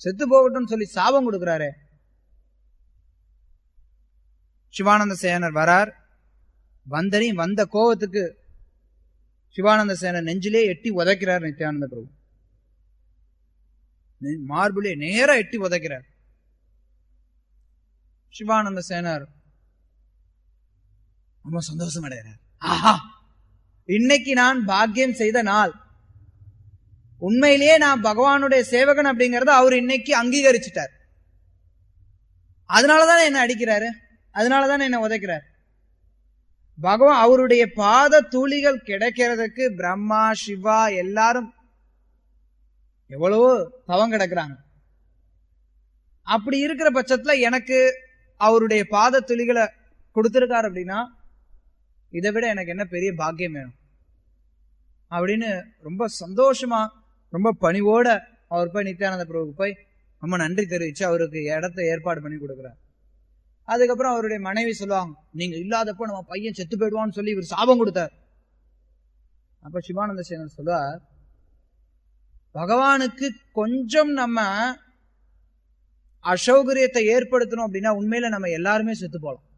[SPEAKER 1] செத்து போகட்டும் சொல்லி சாபம் கொடுக்கிறாரு. சிவானந்த சேனர் வரார். வந்த கோபத்துக்கு சிவானந்த சேனர் நெஞ்சிலே எட்டி உதைக்கிறார் நித்யானந்த பிரபு. மார்பிலே நேரா எட்டி உதைக்கிறார். சிவானந்த சேனர் ரொம்ப சந்தோஷம் அடைகிறார். ஆஹா, இன்னைக்கு நான் பாக்கியம் செய்த நாள். உண்மையிலேயே நான் பகவானுடைய சேவகன் அப்படிங்கறத அவர் இன்னைக்கு அங்கீகரிச்சுட்டார். அதனாலதான் என்ன அடிக்கிறாரு, அதனாலதான் என்ன உதைக்கிறார். பகவான் அவருடைய பாத தூளிகள் கிடைக்கிறதுக்கு பிரம்மா சிவா எல்லாரும் எவ்வளவோ தவம் கிடக்குறாங்க. அப்படி இருக்கிற பட்சத்துல எனக்கு அவருடைய பாத துளிகளை கொடுத்திருக்காரு அப்படின்னா இதை விட எனக்கு என்ன பெரிய பாக்கியம் வேணும் அப்படின்னு ரொம்ப சந்தோஷமா ரொம்ப பணிவோட அவர் போய் நித்யானந்த பிரபுக்கு போய் ரொம்ப நன்றி தெரிவிச்சு அவருக்கு இடத்தை ஏற்பாடு பண்ணி கொடுக்குறார். அதுக்கப்புறம் அவருடைய மனைவி சொல்லுவாங்க, நீங்க இல்லாதப்போ நம்ம பையன் செத்து போயிடுவான்னு சொல்லி இவர் சாபம் கொடுத்தார். அப்ப சிவானந்த சேனர் சொல்லுவார், பகவானுக்கு கொஞ்சம் நம்ம அசௌகரியத்தை ஏற்படுத்தணும் அப்படின்னா உண்மையில நம்ம எல்லாருமே செத்து போலாம்.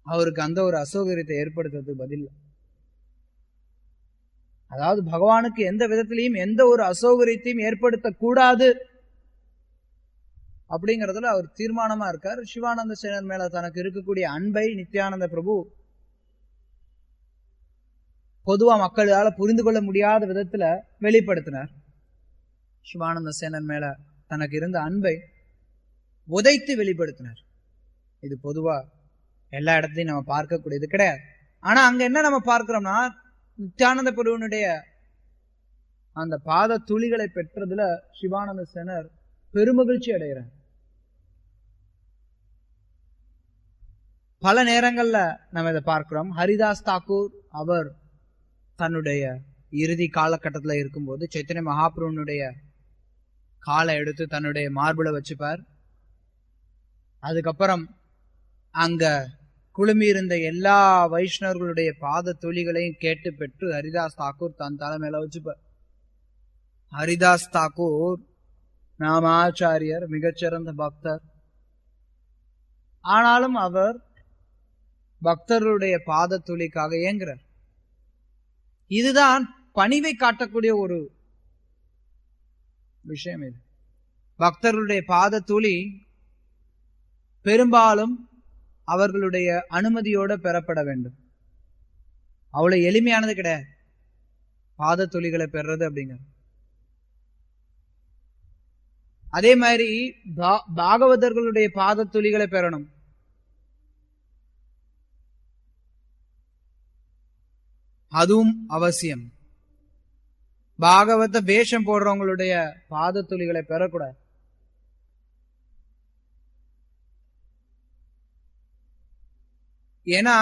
[SPEAKER 1] அவருக்கு அந்த ஒரு அசௌகரியத்தை ஏற்படுத்துறதுக்கு பதில், அதாவது பகவானுக்கு எந்த விதத்திலையும் எந்த ஒரு அசௌகரியத்தையும் ஏற்படுத்த கூடாது அப்படிங்கறதுல அவர் தீர்மானமா இருக்கார். சிவானந்த சேனர் மேல தனக்கு இருக்கக்கூடிய அன்பை நித்யானந்த பிரபு பொதுவா மக்களால புரிந்து கொள்ள முடியாத விதத்துல வெளிப்படுத்தினார். சிவானந்த சேனர் மேல தனக்கு இருந்த அன்பை உதைத்து வெளிப்படுத்தினார். இது பொதுவா எல்லா இடத்துலையும் நம்ம பார்க்கக்கூடியது கிடையாது. ஆனா அங்க என்ன நம்ம பார்க்கிறோம்னா, நித்யானந்த பிரபுனுடைய அந்த பாத துளிகளை பெற்றதுல சிவானந்த சேனர் பெருமகிழ்ச்சி அடைகிறார். பல நேரங்கள்ல நம்ம இதை பார்க்கிறோம். ஹரிதாஸ் தாக்கூர் அவர் தன்னுடைய இறுதி காலகட்டத்துல இருக்கும்போது சைத்தன்ய மகாபிரபுனுடைய காலை எடுத்து தன்னுடைய மார்புல வச்சுப்பார். அதுக்கப்புறம் அங்க குழுமி இருந்த எல்லா வைஷ்ணவர்களுடைய பாத துளிகளையும் கேட்டு பெற்று ஹரிதாஸ் தாக்கூர் தன் தலைமையில வச்சுப்பார். ஹரிதாஸ் தாக்கூர் நாமாச்சாரியர், மிகச்சிறந்த பக்தர். ஆனாலும் அவர் பக்தர்களுடைய பாத துளிக்காக ஏங்குறார். இதுதான் பணிவை காட்டக்கூடிய ஒரு விஷயம். இது பக்தர்களுடைய பாத துளி பெரும்பாலும் அவர்களுடைய அனுமதியோட பெறப்பட வேண்டும். அவ்வளவு எளிமையானது கிடையாது பாத துளிகளை பெறுறது அப்படிங்கிறது. அதே மாதிரி பாகவதர்களுடைய பாத துளிகளை பெறணும். அதுவும் அவசியம். பாகவத வேஷம் போடுறவங்களுடைய பாத துளிகளை பெறக்கூடாது. ஏன்னா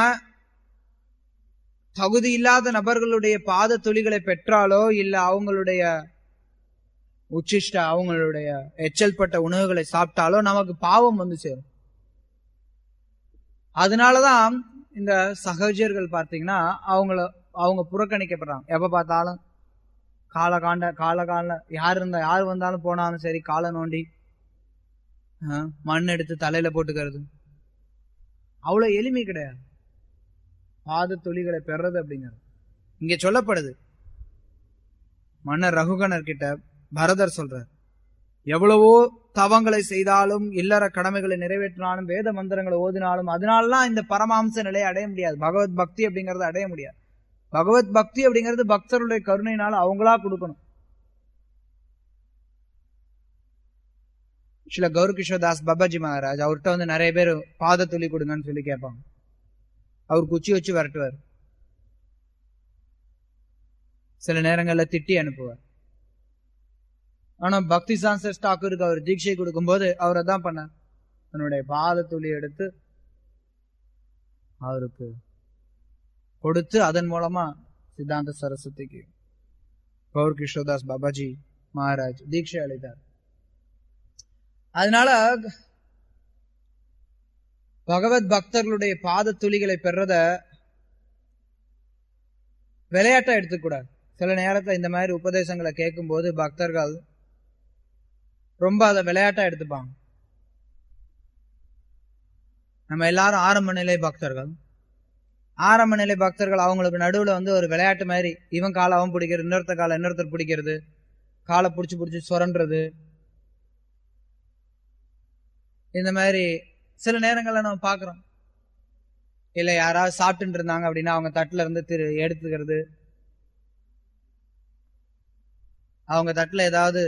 [SPEAKER 1] தகுதி இல்லாத நபர்களுடைய பாத துளிகளை பெற்றாலோ இல்ல அவங்களுடைய உச்சிஷ்ட அவங்களுடைய எச்சல் பட்ட உணவுகளை சாப்பிட்டாலோ நமக்கு பாவம் வந்து சேரும். அதனாலதான் இந்த சகஜர்கள் பார்த்தீங்கன்னா அவங்க புறக்கணிக்கப்படுறாங்க. எப்ப பார்த்தாலும் கால யார் வந்தாலும் போனாலும் சரி காலை நோண்டி மண் எடுத்து தலையில போட்டுக்கிறது அவ்வளவு எளிமை கிடையாது. பாத துளிகளை பெறது அப்படிங்கிறது இங்க சொல்லப்படுது. மன்னர் ரகுகணர் கிட்ட பரதர் சொல்றார், எவ்வளவோ தவங்களை செய்தாலும் இல்லற கடமைகளை நிறைவேற்றினாலும் வேத மந்திரங்களை ஓதினாலும் அதனாலலாம் இந்த பரமாம்ச நிலையை அடைய முடியாது. பகவத் பக்தி அப்படிங்கறத அடைய முடியாது. பகவத் பக்தி அப்படிங்கிறது பக்தருடைய கருணையினால அவங்களா கொடுக்கணும். சில கௌரகிஷோதாஸ் பாபாஜி மகாராஜ் அவர்கிட்ட வந்து நிறைய பேர் பாத துளி கொடுங்கன்னு சொல்லி கேட்பாங்க. அவர் குச்சி வச்சு விரட்டுவார். சில நேரங்கள்ல திட்டி அனுப்புவார். ஆனா பக்தி சான்சர் தாக்கூருக்கு அவர் தீட்சை கொடுக்கும் போது அவர் அதான் பண்ணார். தன்னுடைய பாத துளி எடுத்து அவருக்கு கொடுத்து அதன் மூலமா சித்தாந்த சரஸ்வதிக்கு கௌர் கிஷோதாஸ் பாபாஜி மகாராஜ் தீட்சை அளித்தார். அதனால பகவத் பக்தர்களுடைய பாத துளிகளை பெறத விளையாட்டா எடுத்துக்கூடாது. சில நேரத்துல இந்த மாதிரி உபதேசங்களை கேட்கும் போது பக்தர்கள் ரொம்ப அதை விளையாட்டா எடுத்துப்பாங்க. நம்ம எல்லாரும் ஆரம்ப நிலை பக்தர்கள். ஆரம்ப நிலை பக்தர்கள் அவங்களுக்கு நடுவுல வந்து ஒரு விளையாட்டு மாதிரி இவன் காலை அவன் பிடிக்கிறது, இன்னொருத்த காலை இன்னொருத்தர் பிடிக்கிறது, காலை பிடிச்சி சுரண்டுறது, இந்த மாதிரி சில நேரங்கள்ல நம்ம பாக்குறோம். இல்ல யாராவது சாப்பிட்டு இருந்தாங்க அப்படின்னா அவங்க தட்டுல இருந்து எடுத்துக்கிறது, அவங்க தட்டுல ஏதாவது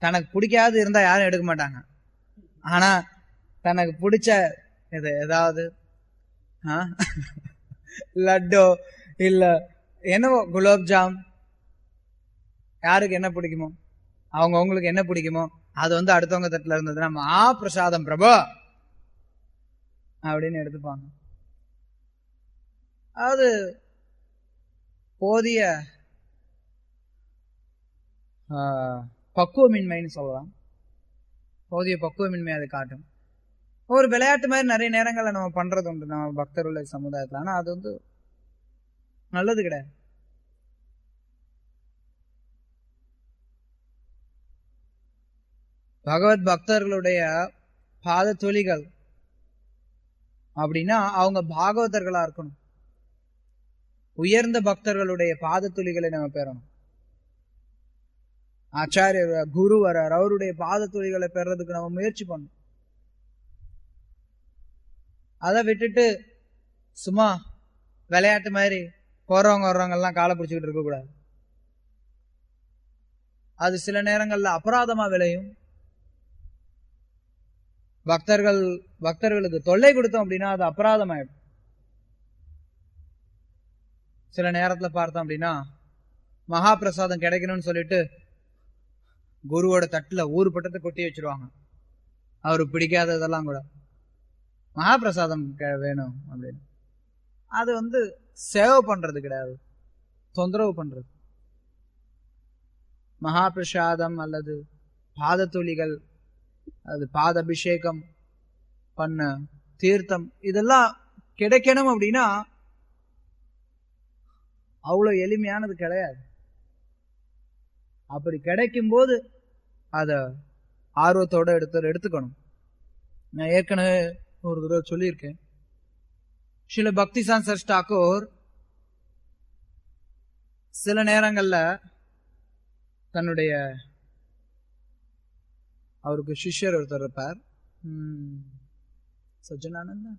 [SPEAKER 1] தனக்கு பிடிக்காது இருந்தா யாரும் எடுக்க மாட்டாங்க. ஆனா தனக்கு பிடிச்ச ஏதாவது லட்டோ இல்ல என்னவோ குலோப்ஜாம் யாருக்கு என்ன பிடிக்குமோ அவங்களுக்கு என்ன பிடிக்குமோ அது வந்து அடுத்தவங்க தட்டுல இருந்ததுன்னா பிரசாதம் பிரபு அப்படின்னு எடுத்துப்பாங்க. அது போதிய பக்குவமின்மைன்னு சொல்லலாம். போதிய பக்குவமின்மை அதை காட்டும். ஒரு விளையாட்டு மாதிரி நிறைய நேரங்கள்ல நம்ம பண்றது உண்டு நம்ம பக்தர்களுடைய சமுதாயத்துல. ஆனா அது வந்து நல்லது கிடையாது. பகவத் பக்தர்களுடைய பாத துளிகள் அப்படின்னா அவங்க பாகவதர்களா இருக்கணும். உயர்ந்த பக்தர்களுடைய பாத துளிகளை நம்ம பெறணும். ஆச்சாரியர் குரு வரார், அவருடைய பாத துளிகளை பெறதுக்கு நம்ம முயற்சி பண்ணணும். அதை விட்டுட்டு சும்மா விளையாட்டு மாதிரி போறவங்க வர்றவங்க எல்லாம் காலை பிடிச்சுக்கிட்டு இருக்க கூடாது. அது சில நேரங்கள்ல அபராதமா விளையும். பக்தர்களுக்கு தொல்லை கொடுத்தோம் அப்படின்னா அது அபராதம் ஆயிடும். சில நேரத்துல பார்த்தோம் அப்படின்னா மகா பிரசாதம் கிடைக்கணும்னு சொல்லிட்டு குருவோட தட்டுல ஊறுபட்டத்தை கொட்டி வச்சிருவாங்க. அவருக்கு பிடிக்காததெல்லாம் கூட மகாபிரசாதம் வேணும் அப்படின்னு. அது வந்து சேவை பண்றது கிடையாது, தொந்தரவு பண்றது. மகாபிரசாதம் அல்லது பாத துளிகள் அது பாத அபிஷேகம் பண்ண தீர்த்தம் இதெல்லாம் கிடைக்கணும் அப்படின்னா அவ்வளவு எளிமையானது கிடையாது. அப்படி கிடைக்கும் போது அத ஆர்வத்தோட எடுத்துக்கணும். நான் ஏற்கனவே ஒரு தடவை சொல்லியிருக்கேன், ஸ்ரீல பக்திசான் சர் டாக்கூர் சில நேரங்கள்ல தன்னுடைய அவருக்கு சிஷ்யர் ஒருத்தர் இருப்பார், சஜ்ஜனானந்தா,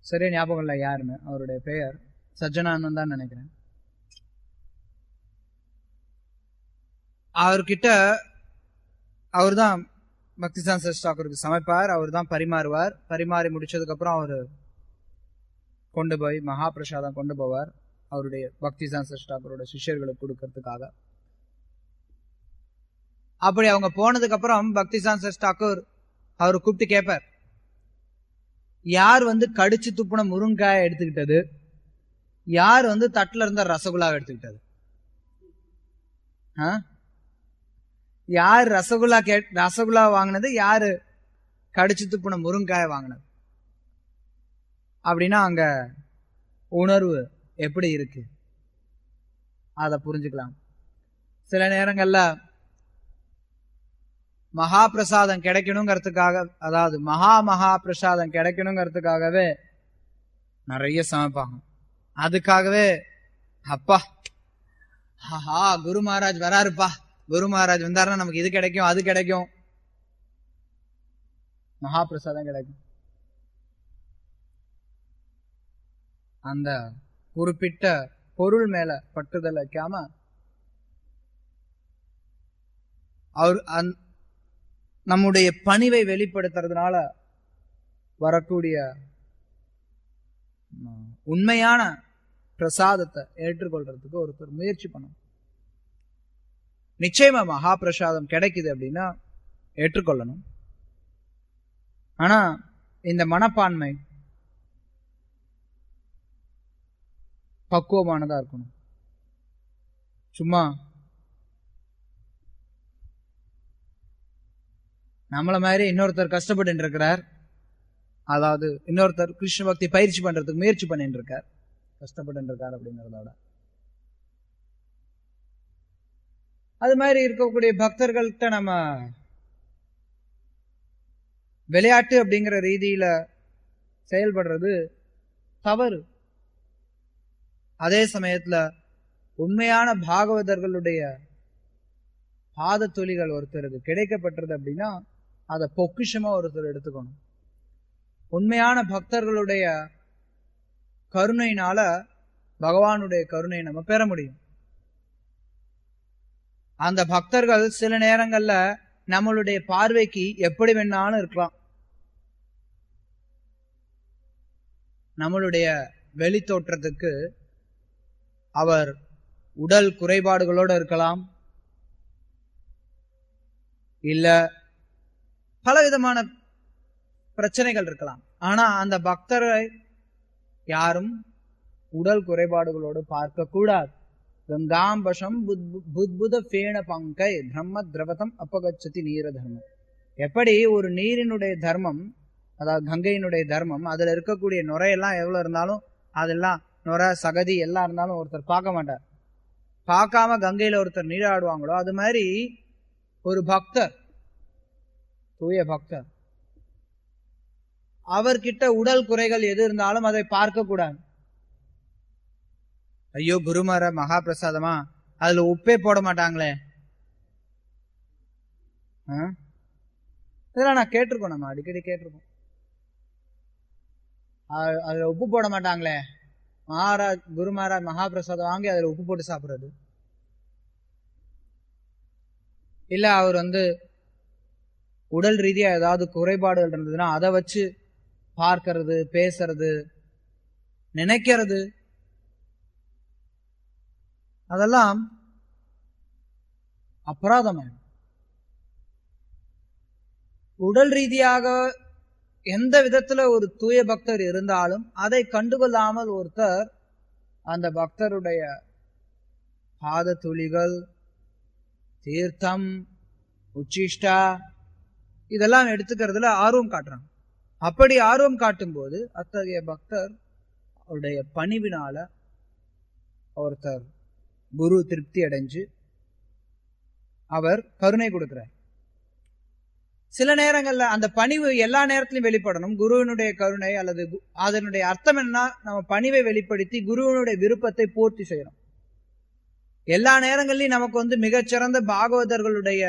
[SPEAKER 1] சரியா ஞாபகம் இல்லை யாருன்னு, அவருடைய பெயர் சஜ்ஜனானந்தான் நினைக்கிறேன். அவர்கிட்ட அவர் தான் பக்திசான் சர் டாக்கூருக்கு சமைப்பார், அவர் தான் பரிமாறுவார். பரிமாறி முடிச்சதுக்கு அப்புறம் அவரு கொண்டு போய் மகா பிரசாதம் கொண்டு போவார் அவருடைய பக்திசான் சர் டாக்கூரோட சிஷ்யர்களுக்கு கொடுக்கறதுக்காக. அப்படி அவங்க போனதுக்கு அப்புறம் பக்திசான் சர் டாக்கூர் அவரு கூப்பிட்டு கேட்பார், யார் கடிச்சு துப்புன முருங்காயை எடுத்துக்கிட்டது, யார் தட்டுல இருந்த ரசகுல்லாவை எடுத்துக்கிட்டது, யார் ரசகுல்லா வாங்கினது, யாரு கடிச்சு துப்புன முருங்காயை வாங்கினது அப்படின்னா அங்க உணர்வு எப்படி இருக்கு அத புரிஞ்சுக்கலாம். சில நேரங்கள்ல மகா பிரசாதம் கிடைக்கணுங்கிறதுக்காக, அதாவது மகா பிரசாதம் கிடைக்கணுங்கிறதுக்காகவே நிறைய சமைப்பாங்க. அதுக்காகவே அப்பா ஆஹா குரு மகாராஜ் வராருப்பா, குரு மகாராஜ் வந்தாருன்னா நமக்கு இது கிடைக்கும் அது கிடைக்கும், மகா பிரசாதம் கிடைக்கும். அந்த குறிப்பிட்ட பொருள் மேல பட்டுதல் வைக்காம அவர் நம்முடைய பணிவை வெளிப்படுத்துறதுனால வரக்கூடிய உண்மையான பிரசாதத்தை ஏற்றுக்கொள்றதுக்கு ஒருத்தர் முயற்சி பண்ணணும். நிச்சயமா மகா பிரசாதம் கிடைக்குது அப்படின்னா ஏற்றுக்கொள்ளணும். ஆனா இந்த மனப்பான்மை பக்குவமானதா இருக்கணும். சும்மா நம்மள மாதிரி இன்னொருத்தர் கஷ்டப்பட்டு இருக்கிறார், அதாவது இன்னொருத்தர் கிருஷ்ண பக்தி பயிற்சி பண்றதுக்கு முயற்சி பண்ணிட்டு இருக்கார், கஷ்டப்பட்டு இருக்கார் அப்படிங்கறதோட அது மாதிரி இருக்கக்கூடிய பக்தர்கள்ட்ட நம்ம விளையாட்டு அப்படிங்கிற ரீதியில செயல்படுறது தவறு. அதே சமயத்துல உண்மையான பாகவதர்களுடைய பாத துளிகள் ஒருத்தருக்கு கிடைக்கப்பட்டது அப்படின்னா அதை பொக்கிஷமா ஒருத்தர் எடுத்துக்கணும். உண்மையான பக்தர்களுடைய கருணையினால பகவானுடைய கருணை நம்ம பெற முடியும். அந்த பக்தர்கள் சில நேரங்கள்ல நம்மளுடைய பார்வைக்கு எப்படி வேணாலும் இருக்கலாம். நம்மளுடைய வெளி தோற்றத்துக்கு அவர் உடல் குறைபாடுகளோடு இருக்கலாம், இல்ல பலவிதமான பிரச்சனைகள் இருக்கலாம். ஆனா அந்த பக்தரை யாரும் உடல் குறைபாடுகளோடு பார்க்க கூடாது. கங்காம்பசம் புத்புத பேண பங்கை பிரம்ம திரவதம் அப்பகச்சதி நீர தர்மம். எப்படி ஒரு நீரினுடைய தர்மம், அதாவது கங்கையினுடைய தர்மம், அதுல இருக்கக்கூடிய நுரையெல்லாம் எவ்வளவு இருந்தாலும், அதெல்லாம் நுரை சகதி எல்லாம் இருந்தாலும் ஒருத்தர் பார்க்க மாட்டார். பார்க்காம கங்கையில ஒருத்தர் நீராடுவாங்களோ அது மாதிரி ஒரு பக்தர், தூய பக்தர், அவர்கிட்ட உடல் குறைகள் எது இருந்தாலும் அதை பார்க்க கூடாது. ஐயோ குருமர மகா பிரசாதமா, அதுல உப்பே போட மாட்டாங்களே, இதெல்லாம் நான் கேட்டிருக்கோம், நம்ம அடிக்கடி கேட்டிருக்கோம். அதுல உப்பு போட மாட்டாங்களே, மகாராஜ் குரு மகாராஜ் மகா பிரசாதம் வாங்கி அதுல உப்பு போட்டு சாப்பிடுறது. இல்ல அவர் உடல் ரீதியா ஏதாவது குறைபாடுகள் இருந்ததுன்னா அதை வச்சு பார்க்கறது, பேசுறது, நினைக்கிறது, அதெல்லாம் அபராதமாயிடும். உடல் ரீதியாக எந்த விதத்துல ஒரு தூய பக்தர் இருந்தாலும் அதை கண்டுகொள்ளாமல் ஒருத்தர் அந்த பக்தருடைய பாத துளிகள், தீர்த்தம், உச்சிஷ்டா இதெல்லாம் எடுத்துக்கிறதுல ஆர்வம் காட்டுறாங்க. அப்படி ஆர்வம் காட்டும் போது அத்தகைய பக்தர் அவருடைய பணிவினால ஒருத்தர் குரு திருப்தி அடைஞ்சு அவர் கருணை கொடுக்கிறார். சில நேரங்கள்ல அந்த பணிவு எல்லா நேரத்திலும் வெளிப்படணும். குருவினுடைய கருணை அல்லது அதனுடைய அர்த்தம் என்ன, நம்ம பணிவை வெளிப்படுத்தி குருவினுடைய விருப்பத்தை பூர்த்தி செய்யணும். எல்லா நேரங்கள்லயும் நமக்கு மிகச்சிறந்த பாகவதர்களுடைய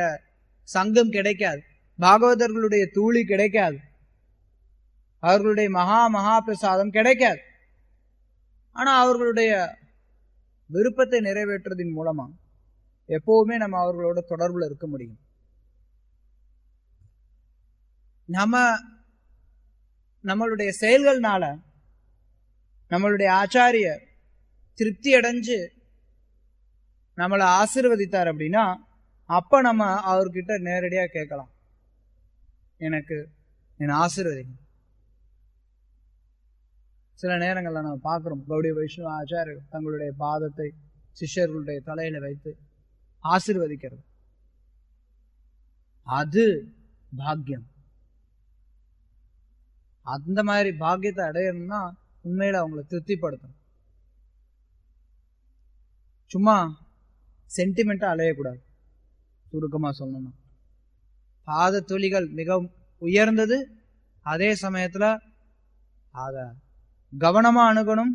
[SPEAKER 1] சங்கம் கிடைக்காது, பாகவதர்களுடைய தூளி கிடைக்காது, அவர்களுடைய மகா பிரசாதம் கிடைக்காது. ஆனா அவர்களுடைய விருப்பத்தை நிறைவேற்றுவதன் மூலமா எப்பவுமே நம்ம அவர்களோட தொடர்புல இருக்க முடியும். நம்மளுடைய செயல்கள்னால நம்மளுடைய ஆச்சாரியர் திருப்தி அடைஞ்சு நம்மளை ஆசீர்வதித்தார் அப்படின்னா அப்ப நம்ம அவர்கிட்ட நேரடியா கேட்கலாம், எனக்கு என்ன ஆசீர்வதிங்க. சில நேரங்கள்ல நம்ம பார்க்கிறோம், கௌடிய வைஷ்ணவ ஆச்சாரியர்கள் தங்களுடைய பாதத்தை சிஷ்யர்களுடைய தலையில வைத்து ஆசீர்வதிக்கிறது. அது பாக்கியம். அந்த மாதிரி பாக்கியத்தை அடையணும்னா உண்மையில அவங்களை திருப்திப்படுத்தணும். சும்மா சென்டிமெண்டா அலையக்கூடாது. சுருக்கமா சொல்லணும்னா பாத துளிகள் மிக உயர்ந்தது, அதே சமயத்துல அத கவனமா அணுகணும்,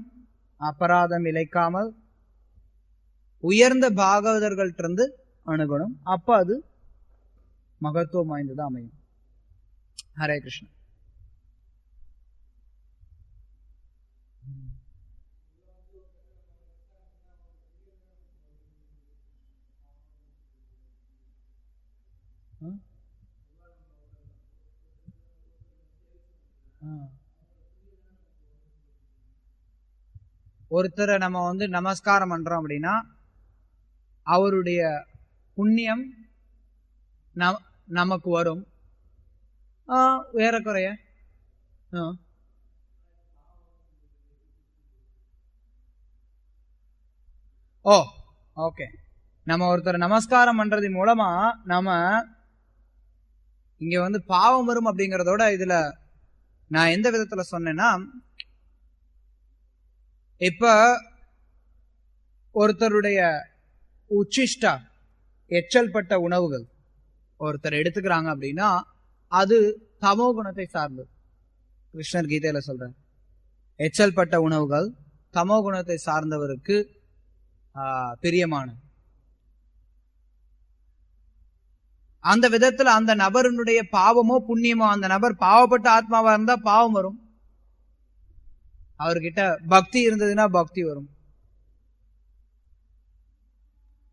[SPEAKER 1] அபராதம் இழைக்காமல் உயர்ந்த பாகவதர்கள்ட்ட இருந்து அணுகணும். அப்ப அது மகத்துவம் வாய்ந்ததா அமையும். ஹரே கிருஷ்ணா. ஒருத்தரை நம்ம நமஸ்காரம் பண்றோம் அப்படின்னா அவருடைய புண்ணியம் நமக்கு வரும். ஏறக்குறைய ஓகே. நம்ம ஒருத்தரை நமஸ்காரம் பண்றது மூலமா நம்ம இங்க பாவம் வரும் அப்படிங்கறதோட இதுல நான் எந்த விதத்துல சொன்னேன்னா, இப்ப ஒருத்தருடைய உச்சிஷ்டா எச்சல்பட்ட உணவுகள் ஒருத்தர் எடுத்துக்கிறாங்க அப்படின்னா அது தமோ குணத்தை சார்ந்தது. கிருஷ்ணர் கீதையில சொல்றார், எச்சல்பட்ட உணவுகள் தமோ குணத்தை சார்ந்தவருக்கு பிரியமானது. அந்த விதத்துல அந்த நபருடைய பாவமோ புண்ணியமோ, அந்த நபர் பாவப்பட்ட ஆத்மாவா இருந்தா பாவம் வரும், அவர்கிட்ட பக்தி இருந்ததுன்னா பக்தி வரும்.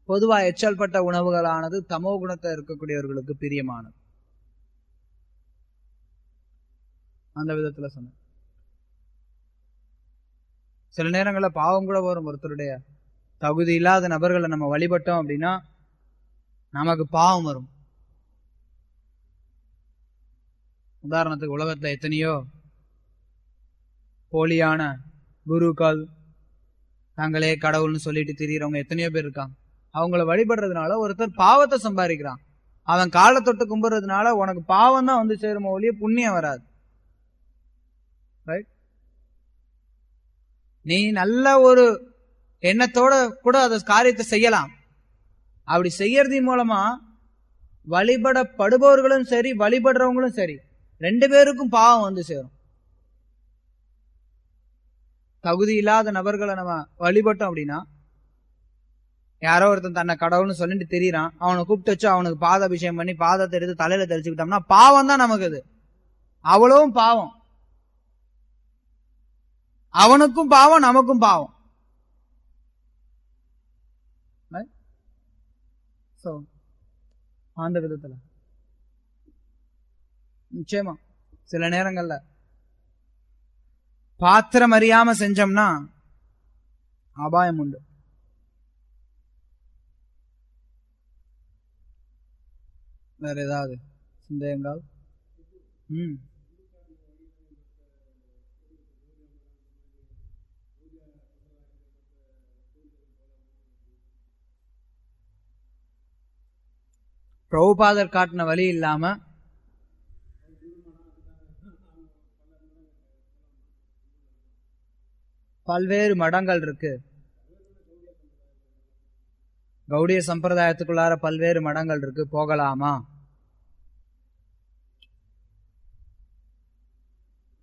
[SPEAKER 1] பொதுவா எச்சல்பட்ட உணவுகளானது தமோ குணத்தை இருக்கக்கூடியவர்களுக்கு பிரியமானது. அந்த விதத்துல சொன்ன சில நேரங்களில் பாவம் கூட வரும். ஒருத்தருடைய தகுதி இல்லாத நபர்களை நம்ம வழிபட்டோம் அப்படின்னா நமக்கு பாவம் வரும். உதாரணத்துக்கு உலகத்துல எத்தனையோ போலியான குருக்கள், தாங்களே கடவுள்னு சொல்லிட்டு திரியறவங்க எத்தனையோ பேர் இருக்காங்க. அவங்கள வழிபடுறதுனால ஒருத்தர் பாவத்தை சம்பாதிக்கிறான். அவன் காலை தொட்டு கும்பிடுறதுனால உனக்கு பாவம் தான் சேருமோ ஒழிய புண்ணியம் வராது. நீ நல்ல ஒரு எண்ணத்தோட கூட அந்த காரியத்தை செய்யலாம். அப்படி செய்யறதின் மூலமா வழிபடப்படுபவர்களும் சரி வழிபடுறவங்களும் சரி ரெண்டு பேருக்கும் பாவம் சேரும். தகுதி இல்லாத நபர்களை நம்ம வழிபட்டோம் அப்படின்னா, யாரோ ஒருத்தன் தன்னை கடவுள்னு சொல்லிட்டு தெரியறான், அவனை கூப்பிட்டு வச்சு அவனுக்கு பாத அபிஷேகம் பண்ணி பாதத்தை எடுத்து தலையில தெரிச்சுக்கிட்டோம்னா பாவம் தான் நமக்கு. அது அவ்வளவும் பாவம். அவனுக்கும் பாவம், நமக்கும் பாவம். அந்த விதத்துல நிச்சயமா சில நேரங்கள்ல பாத்திரம் அறியாம செஞ்சோம்னா அபாயம் உண்டு. வேற ஏதாவது சந்தேகங்கள்? பிரபுபாதர் காட்டின வழி இல்லாம பல்வேறு மடங்கள் இருக்கு. கௌடிய சம்பிரதாயத்துக்குள்ளார பல்வேறு மடங்கள் இருக்கு, போகலாமா?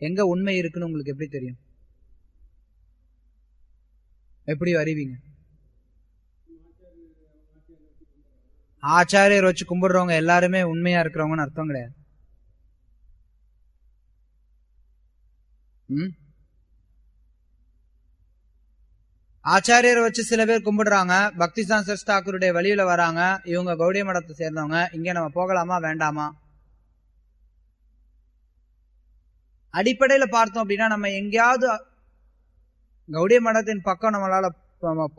[SPEAKER 1] எங்க உண்மை இருக்குன்னு உங்களுக்கு எப்படி தெரியும்? எப்படி அறிவீங்க? ஆச்சாரியர் வச்சு கும்பிடுறவங்க எல்லாருமே உண்மையா இருக்கிறவங்கன்னு அர்த்தம் கிடையாது. ஆச்சாரியரை வச்சு சில பேர் கும்பிடுறாங்க, பக்திசான் சரஸ் தாக்கூருடைய வழியில வராங்க, இவங்க கௌடிய மடத்தை சேர்ந்தவங்க, இங்க நம்ம போகலாமா வேண்டாமா? அடிப்படையில பார்த்தோம் அப்படின்னா, நம்ம எங்கேயாவது கௌடிய மடத்தின் பக்கம் நம்மளால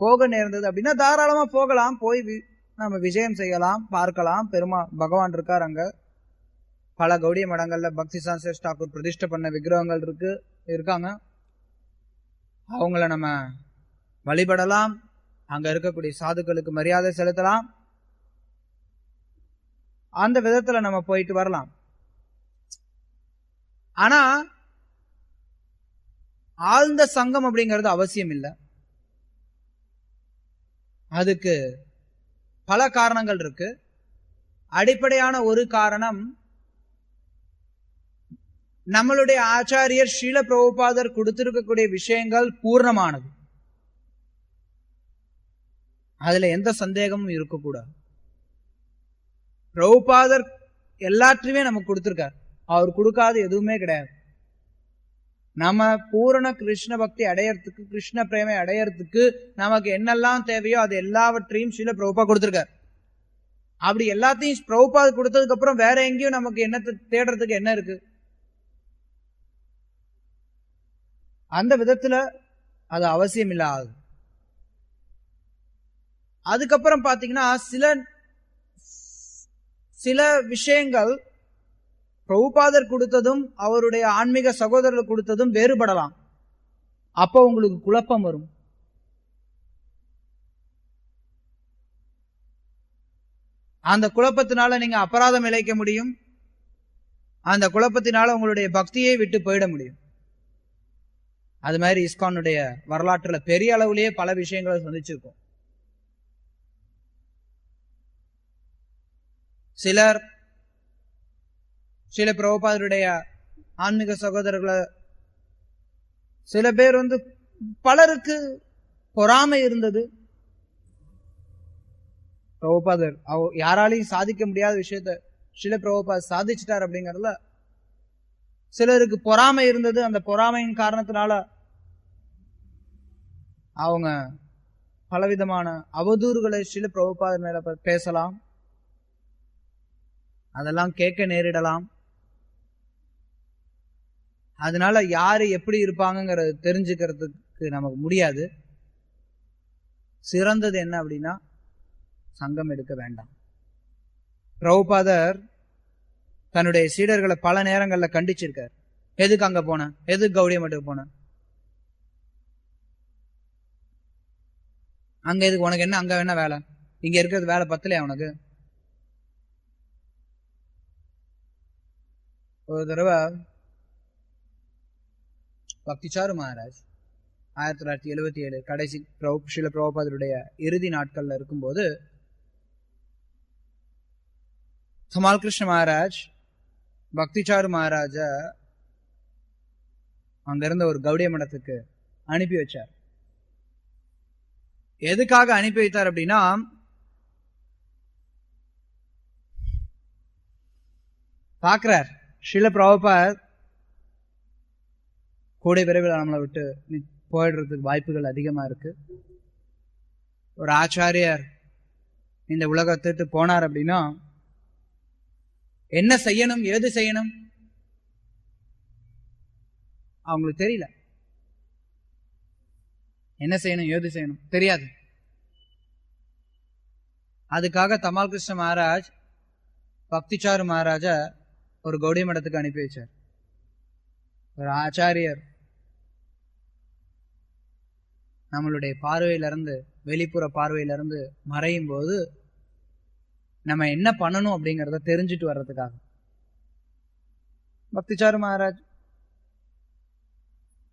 [SPEAKER 1] போக நேர்ந்தது அப்படின்னா தாராளமா போகலாம், போய் நம்ம விஜயம் செய்யலாம், பார்க்கலாம். பகவான் இருக்கார் அங்க. பல கௌடிய மடங்கள்ல பக்திசான் சரஸ் தாக்கூர் பிரதிஷ்டை பண்ண விக்கிரகங்கள் இருக்காங்க. அவங்கள நம்ம வழிபடலாம், அங்க இருக்கக்கூடிய சாதுக்களுக்கு மரியாதை செலுத்தலாம். அந்த விதத்துல நம்ம போயிட்டு வரலாம். ஆனா ஆழ்ந்த சங்கம் அப்படிங்கிறது அவசியம் இல்லை. அதுக்கு பல காரணங்கள் இருக்கு. அடிப்படையான ஒரு காரணம், நம்மளுடைய ஆச்சாரியர் ஸ்ரீல பிரபுபாதர் கொடுத்திருக்கக்கூடிய விஷயங்கள் பூர்ணமானது, அதுல எந்த சந்தேகமும் இருக்கக்கூடாது. பிரபுபாதர் எல்லாத்தையுமே நமக்கு கொடுத்திருக்கார், அவர் கொடுக்காது எதுவுமே கிடையாது. நம்ம பூரண கிருஷ்ண பக்தி அடையறதுக்கு, கிருஷ்ண பிரேமை அடையறதுக்கு நமக்கு என்னெல்லாம் தேவையோ அது எல்லாவற்றையும் ஸ்ரீல பிரபுபா கொடுத்திருக்கார். அப்படி எல்லாத்தையும் பிரபுபாத் கொடுத்ததுக்கு அப்புறம் வேற எங்கேயும் நமக்கு என்ன தேடுறதுக்கு என்ன இருக்கு? அந்த விதத்துல அது அவசியம் இல்லாது. அதுக்கப்புறம் பாத்தீங்கன்னா சில விஷயங்கள் பிரபுபாதர் கொடுத்ததும் அவருடைய ஆன்மீக சகோதரர் கொடுத்ததும் வேறுபடலாம். அப்போ உங்களுக்கு குழப்பம் வரும். அந்த குழப்பத்தினால நீங்க அபராதம் இழைக்க முடியும். அந்த குழப்பத்தினால உங்களுடைய பக்தியை விட்டு போயிட முடியும். அது மாதிரி இஸ்கானுடைய வரலாற்றுல பெரிய அளவுலயே பல விஷயங்களை சந்திச்சிருக்கோம். சிலர் ஸ்ரீல பிரபுபாதருடைய ஆன்மீக சகோதரர்களை, சில பேர் பலருக்கு பொறாமை இருந்தது. பிரபுபாதர் யாராலையும் சாதிக்க முடியாத விஷயத்த ஸ்ரீல பிரபுபாதர் சாதிச்சிட்டார் அப்படிங்கறதுல சிலருக்கு பொறாமை இருந்தது. அந்த பொறாமையின் காரணத்தினால அவங்க பலவிதமான அவதூறுகளை ஸ்ரீல பிரபுபாதர் மேல பேசலாம், அதெல்லாம் கேட்க நேரிடலாம். அதனால யாரு எப்படி இருப்பாங்கிறது தெரிஞ்சுக்கிறதுக்கு நமக்கு முடியாது. சிறந்தது என்ன அப்படின்னா சங்கம் எடுக்க வேண்டாம். பிரபுபாதர் தன்னுடைய சீடர்களை பல நேரங்கள்ல கண்டிச்சிருக்கார். எதுக்கு அங்க போன, எதுக்கு கௌடிய மட்டுக்கு போன, அங்க எதுக்கு, உனக்கு என்ன அங்க என்ன வேலை, இங்க இருக்கிறது வேலை பத்தலையா உனக்கு? ஒரு தடவை பக்திசாரு மகாராஜ் 1977 கடைசி ஸ்ரீல பிரபுபாதருடைய இறுதி நாட்கள்ல இருக்கும்போது தமால் கிருஷ்ண மகாராஜ் பக்திசாரு மகாராஜ அங்க இருந்த ஒரு கௌடிய மடத்துக்கு அனுப்பி வச்சார். எதுக்காக அனுப்பி வைத்தார் அப்படின்னா, பாக்குறார் ஸ்ரீல பிரபுபாத் கூடை விரைவில் நம்மளை விட்டு போயிடுறதுக்கு வாய்ப்புகள் அதிகமா இருக்கு. ஒரு ஆச்சாரியர் இந்த உலகத்துட்டு போனார் அப்படின்னா என்ன செய்யணும், ஏது செய்யணும் அவங்களுக்கு தெரியல. என்ன செய்யணும், ஏது செய்யணும் தெரியாது. அதுக்காக தமால் கிருஷ்ண மகாராஜ் பக்திசாரு மகாராஜ ஒரு கௌடிய மடத்துக்கு அனுப்பி வச்சார். ஒரு ஆச்சாரியர் நம்மளுடைய பார்வையிலிருந்து, வெளிப்புற பார்வையிலிருந்து மறையும் போது நம்ம என்ன பண்ணணும் அப்படிங்கறத தெரிஞ்சுட்டு வர்றதுக்காக பக்திசாரு மகாராஜ்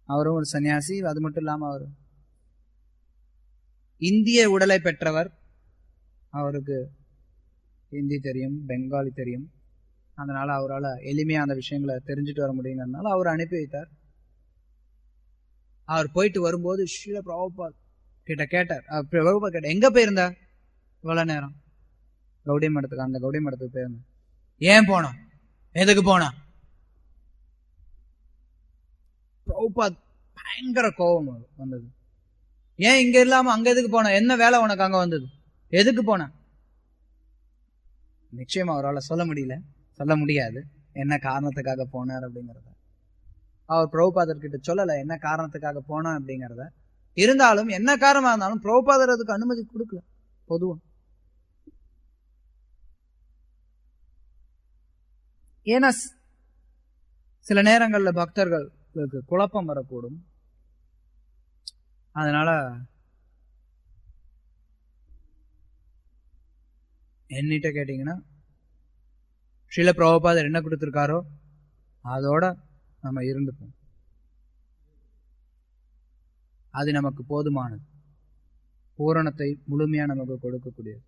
[SPEAKER 1] அவரும் ஒரு சன்னியாசி. அது மட்டும் இல்லாம அவர் இந்திய உடலை பெற்றவர். அவருக்கு ஹிந்தி தெரியும், பெங்காலி தெரியும். அதனால அவரால் எளிமையா அந்த விஷயங்களை தெரிஞ்சுட்டு வர முடியுங்கிறதுனால அவர் அனுப்பி வைத்தார். அவர் போயிட்டு வரும்போது ஸ்ரீல பிரபுபாத் கிட்ட கேட்டார். பிரபுபாத் கேட்டார், எங்க போயிருந்த இவ்வளவு நேரம்? கௌடிய மடத்துக்கு, அந்த கௌடிய மடத்துக்கு போயிருந்த. ஏன் போனா? எதுக்கு போனா? பிரபுபாத் பயங்கர கோபம் வந்தது. ஏன் இங்க இல்லாம அங்க எதுக்கு போன? என்ன வேலை உனக்கு அங்க வந்தது? எதுக்கு போன? நிச்சயமா அவரால் சொல்ல முடியாது என்ன காரணத்துக்காக போனார் அப்படிங்கறத. அவர் பிரபுபாதர் கிட்ட சொல்லல என்ன காரணத்துக்காக போனா அப்படிங்கறத. இருந்தாலும் என்ன காரணமா இருந்தாலும் பிரபுபாதர் அதுக்கு அனுமதி கொடுக்கல. பொதுவா ஏன்னா சில நேரங்கள்ல பக்தர்களுக்கு குழப்பம் வரக்கூடும். அதனால என்னிட்ட கேட்டீங்கன்னா ஸ்ரீல பிரபுபாதர் என்ன கொடுத்திருக்காரோ அதோட நம்ம இருந்துப்போம். அது நமக்கு போதுமானது, பூரணத்தை முழுமையா நமக்கு கொடுக்கக்கூடியது.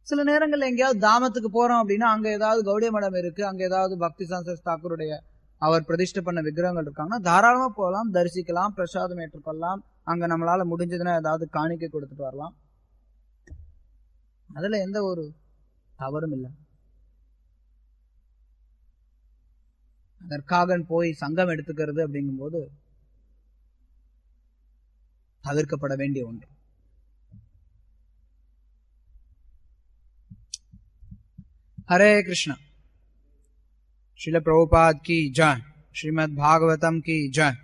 [SPEAKER 1] சில நேரங்கள்ல எங்கேயாவது தாமத்துக்கு போறோம் அப்படின்னா அங்க ஏதாவது கௌடிய மடம் இருக்கு, அங்க ஏதாவது பக்தி சான்சஸ் தாக்கூருடைய அவர் பிரதிஷ்டை பண்ண விக்கிரகங்கள் இருக்காங்கன்னா தாராளமா போகலாம், தரிசிக்கலாம், பிரசாதம் ஏற்றுக்கொள்ளலாம். அங்க நம்மளால முடிஞ்சதுன்னா ஏதாவது காணிக்கை கொடுத்துட்டு வரலாம். அதுல எந்த ஒரு தவறும் இல்லை. அதற்காக போய் சங்கம் எடுத்துக்கிறது அப்படிங்கும்போது தவிர்க்கப்பட வேண்டிய ஒன்று. हरे कृष्ण। श्रील प्रभुपाद की जय। श्रीमद् भागवतम की जय।